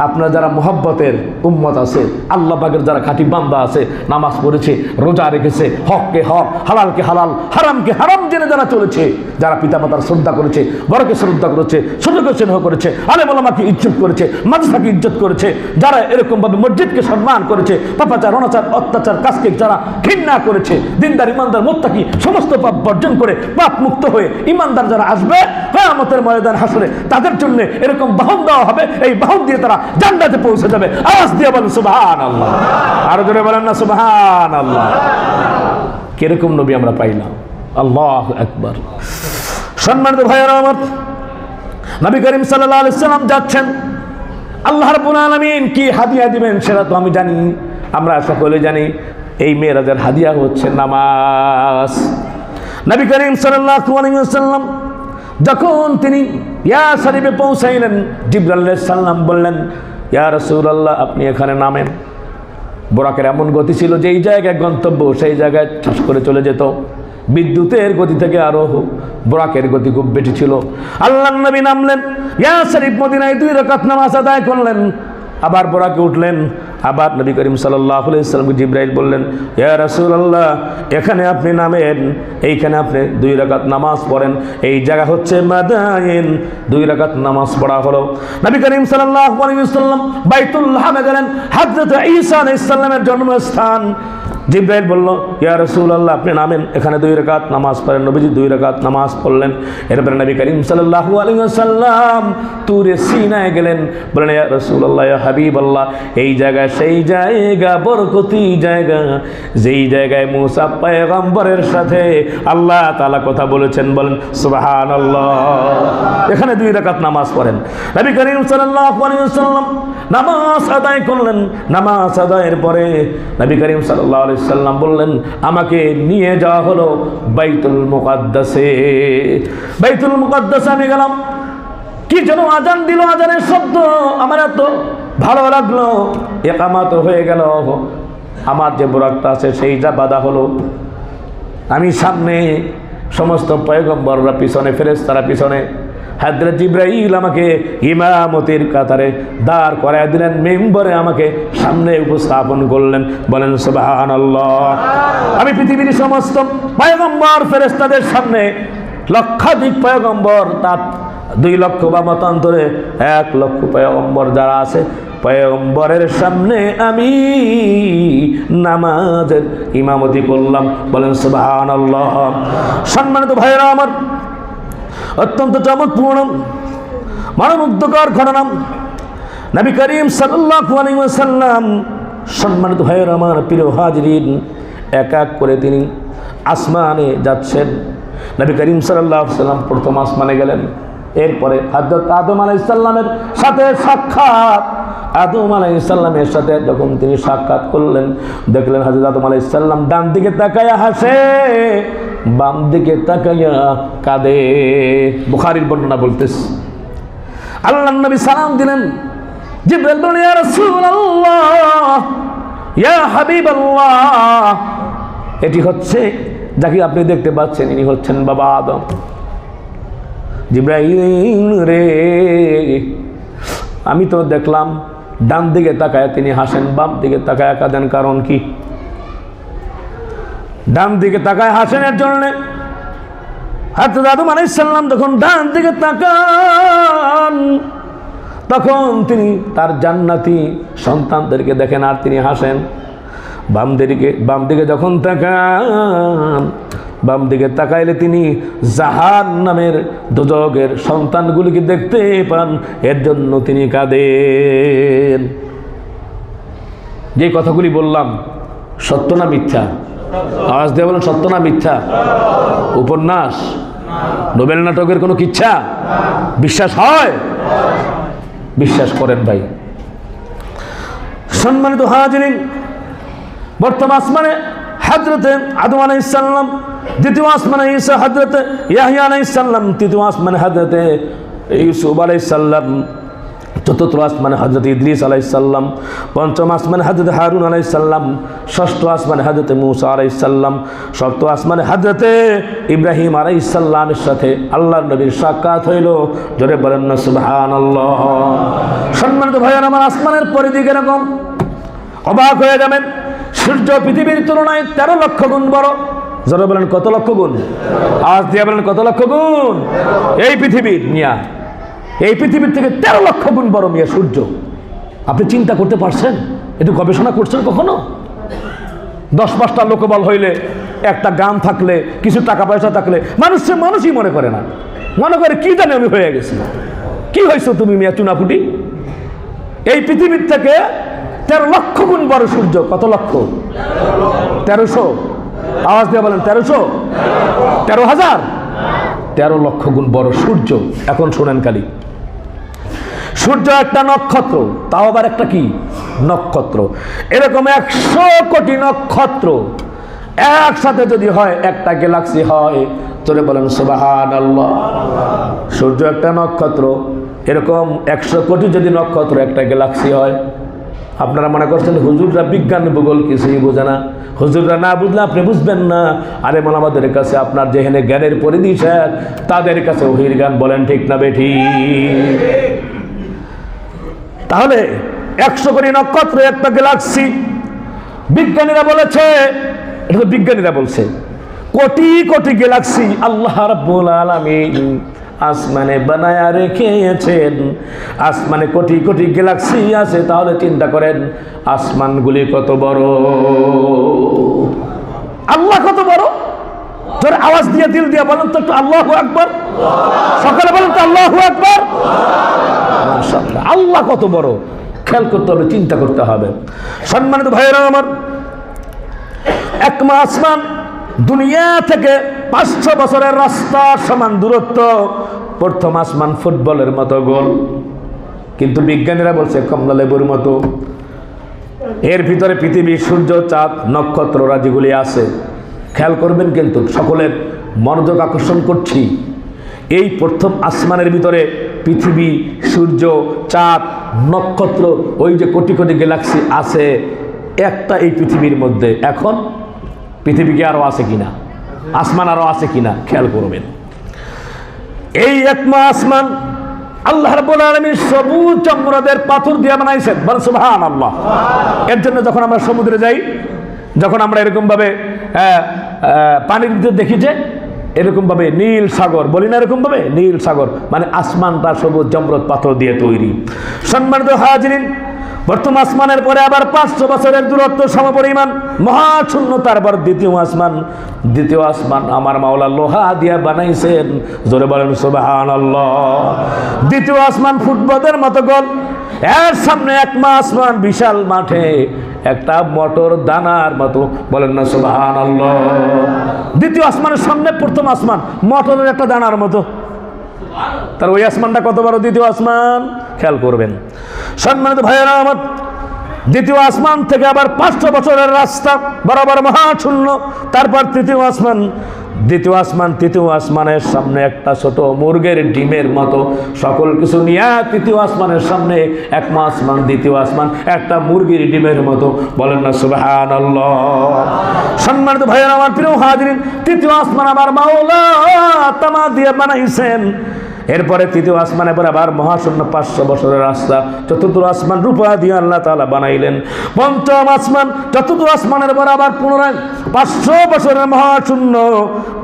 আপনার যারা মোহাব্বতের উম্মত আছে, আল্লাহ পাকের যারা খাঁটি বান্দা আছে, নামাজ পড়েছে, রোজা রেখেছে, হককে হক, হালালকে হালাল, হারামকে হারাম জেনে যারা চলেছে, যারা পিতামাতার শ্রদ্ধা করেছে, বড়কে শ্রদ্ধা করেছে, ছোটকে স্নেহ করেছে, আলেম ওলামাকে ইজ্জত করেছে, মাদ্রাসাকে ইজ্জত করেছে, যারা এরকমভাবে মসজিদকে সম্মান করেছে, পাপাচার, অনাচার, অত্যাচার কাজকে যারা ঘৃণা করেছে, দিনদার, ইমানদার, মুত্তাকি, সমস্ত পাপ বর্জন করে পাপ মুক্ত হয়ে ইমানদার যারা আসবে কিয়ামতের ময়দান হাসরে, তাদের জন্য এরকম বাহন দেওয়া হবে। এই বাহন দিয়ে তারা জান্নাতে পৌঁছে যাবে। আওয়াজ দিয়ে বলেন সুবহানাল্লাহ। আরো জোরে বলেন না সুবহানাল্লাহ। কিরকম নবী আমরা পাইলাম, আল্লাহু আকবার। সম্মানিত ভাইয়েরা আমার, নবী করিম সাল্লাল্লাহু আলাইহি ওয়াসাল্লাম যাচ্ছেন, আল্লাহ রাব্বুল আলামিন কি হাদিয়া দিবেন সেটা তো আমি জানি, আমরা সকলে জানি। এই মেরাজের হাদিয়া হচ্ছে নামাজ। নবী করিম সাল্লাল্লাহু আলাইহি ওয়াসাল্লাম যখন তিনি ইয়া শরীফে পৌঁছাইলেন, জিবরাইল আলাইহিস সালাম বললেন, ইয়া রাসূলুল্লাহ, আপনি এখানে নামেন। বোরাকের এমন গতি ছিল যে এই জায়গায় গন্তব্য, সেই জায়গায় ঠাস করে চলে যেত। বিদ্যুতের গতি থেকে আরো বোরাকের গতি খুব বেশি ছিল। আল্লাহর নবী নামলেন, ইয়া শরীফ মদিনায় 2 রাকাত নামাজ আদায় করলেন, আবার বোরাকে উঠলেন। আবার নবী করিম সাল্লাল্লাহু আলাইহি ওয়াসাল্লাম জিবরাইল বললেন, ইয়া রাসূলুল্লাহ, এখানে আপনি নামেন, এইখানে আপনি 2 রাকাত নামাজ পড়েন। এই জায়গা হচ্ছে মাদাইন। 2 রাকাত নামাজ পড়া হলো। নবী করিম সাল্লাল্লাহু আলাইহি ওয়াসাল্লাম বাইতুল্লাহমে গেলেন, হযরত ঈসা আলাইহিস সালামের জন্মস্থান। জিবরাইল বলল, ইয়া রাসূলুল্লাহ, আপনি নামেন, এখানে 2 রাকাত নামাজ পড়েন। নবীজি 2 রাকাত নামাজ পড়লেন। এরপরে নবী করিম সাল্লাল্লাহু আলাইহি ওয়াসাল্লাম তুরে সিনায় গেলেন। বলেন, ইয়া রাসূলুল্লাহ, ইয়া হাবিবাল্লাহ, এই জায়গা সেই জায়গা, বরকতি জায়গা, যেই জায়গায় মুসা পয়গম্বরের সাথে আল্লাহ তাআলা কথা বলেছেন। বলেন সুবহানাল্লাহ। এখানে 2 রাকাত নামাজ পড়েন। নবী করিম সাল্লাল্লাহু আলাইহি ওয়াসাল্লাম নামাজ আদায় করলেন। নামাজ আদায়ের পরে নবী করিম সাল্লাল্লাহু আলাইহি ওয়াসাল্লাম বললেন, আমাকে নিয়ে যাওয়া হলো বাইতুল মুকাদ্দাসে। বাইতুল মুকাদ্দাসে আমি গেলাম। কি যেন আজান দিল, আজানের শব্দ আমার এত ভালো লাগলো। ইকামত হয়ে গেল। আমার যে বুরাকটা আছে সেই যা বাধা হলো। আমি সামনে, সমস্ত পয়গম্বররা পিছনে, ফেরেশতারা পিছনে। হযরত জিবরাইল আমাকে ইমামতির কাতারে দাঁড় করায় দিলেন। মিম্বরে আমাকে সামনে উপস্থাপন করলেন। বলেন সুবহানাল্লাহ। আমি পৃথিবীর সমস্ত পয়গম্বর ফেরেশতাদের সামনে, লক্ষাধিক পয়গম্বর, তার 2 লক্ষ বা মতান্তরে 1 লক্ষ পয়গম্বর যারা আছে, পয়গম্বরের সামনে আমি নামাজের ইমামতি করলাম। বলেন সুবহানাল্লাহ। সম্মানিত ভাইরা আমার, অত্যন্ত চমৎপূর্ণ মনোমুগ্ধকর ঘটনা। নবী করিম সাল্লাল্লাহু আলাইহি ওয়াসাল্লাম, সম্মানিত ভাইরা আমার, প্রিয় হাজিরিন, এক এক করে তিনি আসমানে যাচ্ছেন। নবী করিম সাল্লাল্লাহু আলাইহি ওয়াসাল্লাম প্রথম আসমানে গেলেন। এরপরে হযরত আদম আলাইহিস সালামের সাথে সাক্ষাৎ। আদম আলাইহিস সালামের সাথে যখন তিনি সাক্ষাৎ করলেন, দেখলেন হযরত আদম আলাইহিস সালাম ডান দিকে তাকায়া হাসে, বাম দিকে তাকায়া কাঁদে। বুখারীর বর্ণনা বলতেছে। আল্লাহর নবী সালাম দিলেন। জিবরাইল বললেন, ইয়া রাসূলুল্লাহ, ইয়া হাবিবাল্লাহ, এটি হচ্ছে যাকে আপনি দেখতে পাচ্ছেন, ইনি হচ্ছেন বাবা আদম। জিবরাইল রে, আমি তো দেখলাম ডান দিকে তাকায় তিনি হাসেন, বাম দিকে তাকায় কাঁদেন, কারণ কি? ডান দিকে তাকায় হাসেনের জন্য হযরত আদম আলাইহিস সালাম যখন ডান দিকে তাকান, তখন তিনি তার জান্নাতি সন্তানদেরকে দেখেন আর তিনি হাসেন। বাম দিকে যখন তাকান, বাম দিকে তাকাইলে তিনি জাহান্নামের, দোজখের সন্তানগুলিকে দেখতে পান, এর জন্য তিনি কাঁদেন। যে কথাগুলি বললাম সত্য না মিথ্যা? আওয়াজ দিয়ে বলেন, সত্য না মিথ্যা? উপন্যাস, নোবেল নাটকের কোনো কিচ্ছা? বিশ্বাস হয়? বিশ্বাস করেন ভাই। সম্মানিত হাজিরিন, বর্তমান আসমানে হযরতে আদম আলাইহিস সালাম, দ্বিতীয় আসমানে ঈসা হযরতে ইয়াহইয়া আলাইহিস সালাম, তৃতীয় আসমানে হযরতে ইউসুফ আলাইহিস সালাম, চতুর্থ আসমানে হযরত ইদ্রিস আলাইহিস সালাম, পঞ্চম আসমানে হযরত হারুন আলাইহিস সালাম, ষষ্ঠ আসমানে হযরত মূসা আলাইহিস সালাম, সপ্তম আসমানে হযরত ইব্রাহিম আলাইহিস সালামের সাথে আল্লাহর নবীর সাক্ষাৎ হইল। জোরে বলেন না সুবহানাল্লাহ। সম্মানিত ভাইয়েরা আমার, আসমানের পরিধি এরকম, অবাক হয়ে যাবেন। সূর্য পৃথিবীর তুলনায় 13 লক্ষ গুণ বড়। জোরে বলেন কত লক্ষ গুণ? আওয়াজ দিয়ে বলেন কত লক্ষ গুণ? এই পৃথিবীর মিয়া, এই পৃথিবীর থেকে 13 লক্ষ গুণ বড় মিয়া সূর্য। আপনি চিন্তা করতে পারছেন? একটু গবেষণা করছেন কখনো? 10-5টা লোকবল হইলে, একটা গান থাকলে, কিছু টাকা পয়সা থাকলে মানুষই মনে করে না, মনে করে কি জানে আমি হয়ে গেছি। কি হয়েছো তুমি মিয়া চুনাপুটি? এই পৃথিবীর থেকে 13 লক্ষ গুণ বড় সূর্য। কত লক্ষ? 1300। আওয়াজ দিয়ে বলেন 1300? 13,000? 13 লক্ষ গুণ বড় সূর্য। এখন শোনেন খালি, সূর্য একটা নক্ষত্র, তাও আবার একটা কি নক্ষত্র। এরকম 100 কোটি নক্ষত্র একসাথে যদি হয়, একটা গ্যালাক্সি হয়। তোরে বলেন সুবহানাল্লাহ। সূর্য একটা নক্ষত্র, এরকম 100 কোটি যদি নক্ষত্র একটা গ্যালাক্সি হয়। আপনারা মনে করছেন হুজুররা বিজ্ঞান ভূগোল কিছুই বোঝে না, হুজুররা না বুঝলে আপনি বুঝবেন না। আরে আমাদের কাছে আপনার যেখানে জ্ঞানের পরিধি শেষ, তাদের কাছে ওহির জ্ঞান। বলেন ঠিক না বেঠি? তাহলে 100 কোটি নক্ষত্র একটা গ্যালাক্সি। বিজ্ঞানীরা বলেছে, এটা তো বিজ্ঞানীরা বলছে, কোটি কোটি গ্যালাক্সি আল্লাহ রাব্বুল আলামিন আসমানে বানায়া রেখেছেন। আসমানে কোটি কোটি গ্যালাক্সি আছে, তাহলে চিন্তা করেন আসমানগুলি কত বড়, আল্লাহ কত বড়। জোরে আওয়াজ দিয়ে দিল দিয়ে বলেন তো একটু আল্লাহু আকবার, সকালে বলেন তো আল্লাহু আকবার। মাশাআল্লাহ, আল্লাহ কত বড় খেয়াল করতে হবে, চিন্তা করতে হবে। সম্মানিত ভাইয়েরা আমার, একমা আসমান দুনিয়া থেকে 500 বছরের রাস্তা সমান দূরত্ব। প্রথম আসমান ফুটবলের মতো গোল, কিন্তু বিজ্ঞানীরা বলছে কমলা লেবুর মতো। এর ভিতরে পৃথিবী, সূর্য, চাঁদ, নক্ষত্র রাজিগুলি আছে। খেয়াল করবেন কিন্তু, সকলের মনোযোগ আকর্ষণ করছি। এই প্রথম আসমানের ভিতরে পৃথিবী, সূর্য, চাঁদ, নক্ষত্র, ওই যে কোটি কোটি গ্যালাক্সি আছে একটা এই পৃথিবীর মধ্যে। এখন পৃথিবী কি আরো আছে কিনা, আসমান আরো আছে কিনা খেয়াল করবেন। এই একমা আসমান আল্লাহ রাব্বুল আলামিন সবুজ চমড়াদের পাথর দিয়ে বানাইছেন, বলেন সুবহানাল্লাহ। এর জন্য যখন আমরা সমুদ্রে যাই, যখন আমরা এরকম ভাবে পানির ভিতরে দেখি যে এরকম ভাবে নীল সাগর, বলি না এরকম ভাবে নীল সাগর, মানে আসমানটা সবুজ জমরদ পাথর দিয়ে তৈরি। সম্মানিত হাজিরিন, প্রথম আসমানের পরে আবার 500 বছরের দূরত্ব সমপরিমাণ মহাশূন্য। তারপর দ্বিতীয় আসমান আমার মাওলা লোহা দিয়া বানাইছেন, জোরে বলেন সুবহানাল্লাহ। দ্বিতীয় আসমান ফুটবলের মতো গোল, এর সামনে একমা আসমান বিশাল মাঠে একটা মটর দানার মতো, বলেন না সুবহানাল্লাহ। দ্বিতীয় আসমানের সামনে প্রথম আসমান মটরের একটা দানার মতো, তার ওই আসমানটা কত বড় দ্বিতীয় আসমান খেয়াল করবেন। সম্মানিত ভাইয়েরা আমার, দ্বিতীয় আসমান থেকে আবার 500 বছরের রাস্তা বরাবর মহাশূন্য। তারপর তৃতীয় আসমানের সামনে একটা ছোট মুরগের ডিমের মতো, সকল কিছু নিয়ে তৃতীয় আসমানের সামনে একমা আসমান, দ্বিতীয় আসমান একটা মুরগির ডিমের মতো, বলেন না সুবহানাল্লাহ। সম্মানিত ভাইয়েরা আমার, প্রিয় হাজিরিন, তৃতীয় আসমান আমার মাওলা তামা দিয়ে বানাইছেন। এরপরে তৃতীয় আসমানের পরে আবার মহাশূন্য 500 বছরের রাস্তা। চতুর্থ আসমান রূপা দিয়ে আল্লাহ তাআলা বানাইলেন। পঞ্চম আসমান, চতুর্থ আসমানের পরে আবার পুনরায় 500 বছরের মহাশূন্য।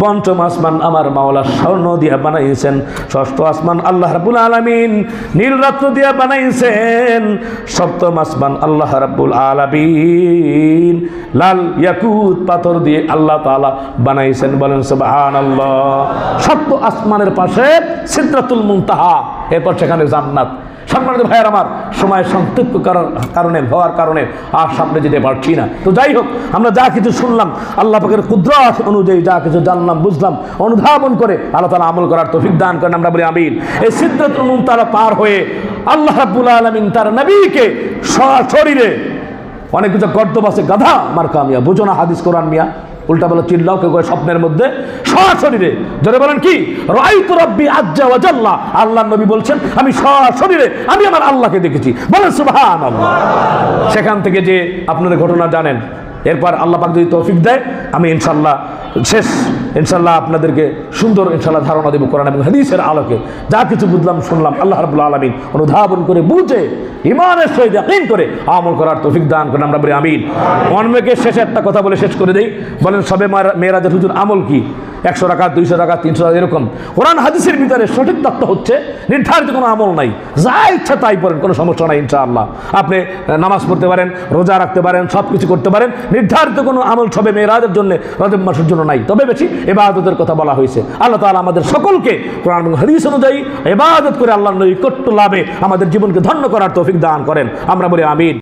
পঞ্চম আসমান আমার মাওলা স্বর্ণ দিয়ে বানাইছেন। ষষ্ঠ আসমান আল্লাহ রাব্বুল আলামিন নীল রত্ন দিয়ে বানাইছেন। সপ্তম আসমান আল্লাহ রাব্বুল আলামিন লাল ইয়াকুত পাথর দিয়ে আল্লাহ তাআলা বানাইছেন, বলেন সুবহানাল্লাহ। সপ্তম আসমানের পাশে সিদরাতুল মুনতাহা, এরপর সেখানে জান্নাত। সম্মানিত ভাইয়ের আমার, সময় সংক্ষিপ্ত হওয়ার কারণে আর সামনে যেতে পারছি না। তো যাই হোক, আমরা যা কিছু শুনলাম, আল্লাহ পাকের কুদরত অনুযায়ী যা কিছু জানলাম, বুঝলাম, অনুধাবন করে আল্লাহ তাআলা আমল করার তৌফিক দান করেন, আমরা বলি আমিন। এই সিদরাতুল মুনতাহা পার হয়ে আল্লাহ রাব্বুল আলামিন তার নবীকে সশরীরে, অনেক কিছু গর্দব আছে, গাধা আমার কামিয়া, বুঝো না হাদিস কোরআন মিয়া, উল্টা বলে চিল্লাও কেউ স্বপ্নের মধ্যে, সশরীরে, জোরে বলেন কি, রাআইতু রাব্বি আজ্জা ওয়া জাল্লা, আল্লাহর নবী বলছেন আমি সশরীরে আমি আমার আল্লাহকে দেখেছি, বলেন সুবহানাল্লাহ। সেখান থেকে যে আপনাদের ঘটনা জানেন, এরপর আল্লাহ পাক যদি তৌফিক দেয়, আমি ইনশাল্লাহ আপনাদেরকে সুন্দর ধারণা দেব কোরআন এবং হাদিসের আলোকে। যা কিছু বুঝলাম শুনলাম, আল্লাহ রাব্বুল আলামিন অনুধাবন করে বুঝে ঈমানের সহিত ইয়াকিন করে আমল করার তৌফিক দান করেন, আমরা বলি আমিন। অন্যকে শেষে একটা কথা বলে শেষ করে দেই, বলেন সবে মেরাজের হুজুর আমল কি? 100 রাকাত, 200 রাকাত, 300 রাকাত, এরকম। কোরআন হাদিসের ভিতরে সঠিক তত্ত্ব হচ্ছে নির্ধারিত কোনো আমল নাই, যা ইচ্ছা তাই পড়েন, কোনো সমস্যা নাই ইনশাআল্লাহ। আপনি নামাজ পড়তে পারেন, রোজা রাখতে পারেন, সব কিছু করতে পারেন। নির্ধারিত কোনো আমল সবে মেরাজের জন্য, রজব মাসের জন্য নাই। তবে বেশি ইবাদতের কথা বলা হয়েছে। আল্লাহ তাআলা আমাদের সকলকে কোরআন এবং হাদিস অনুযায়ী ইবাদত করে আল্লাহর নৈকট্য লাভে আমাদের জীবনকে ধন্য করার তৌফিক দান করেন, আমরা বলি আমিন।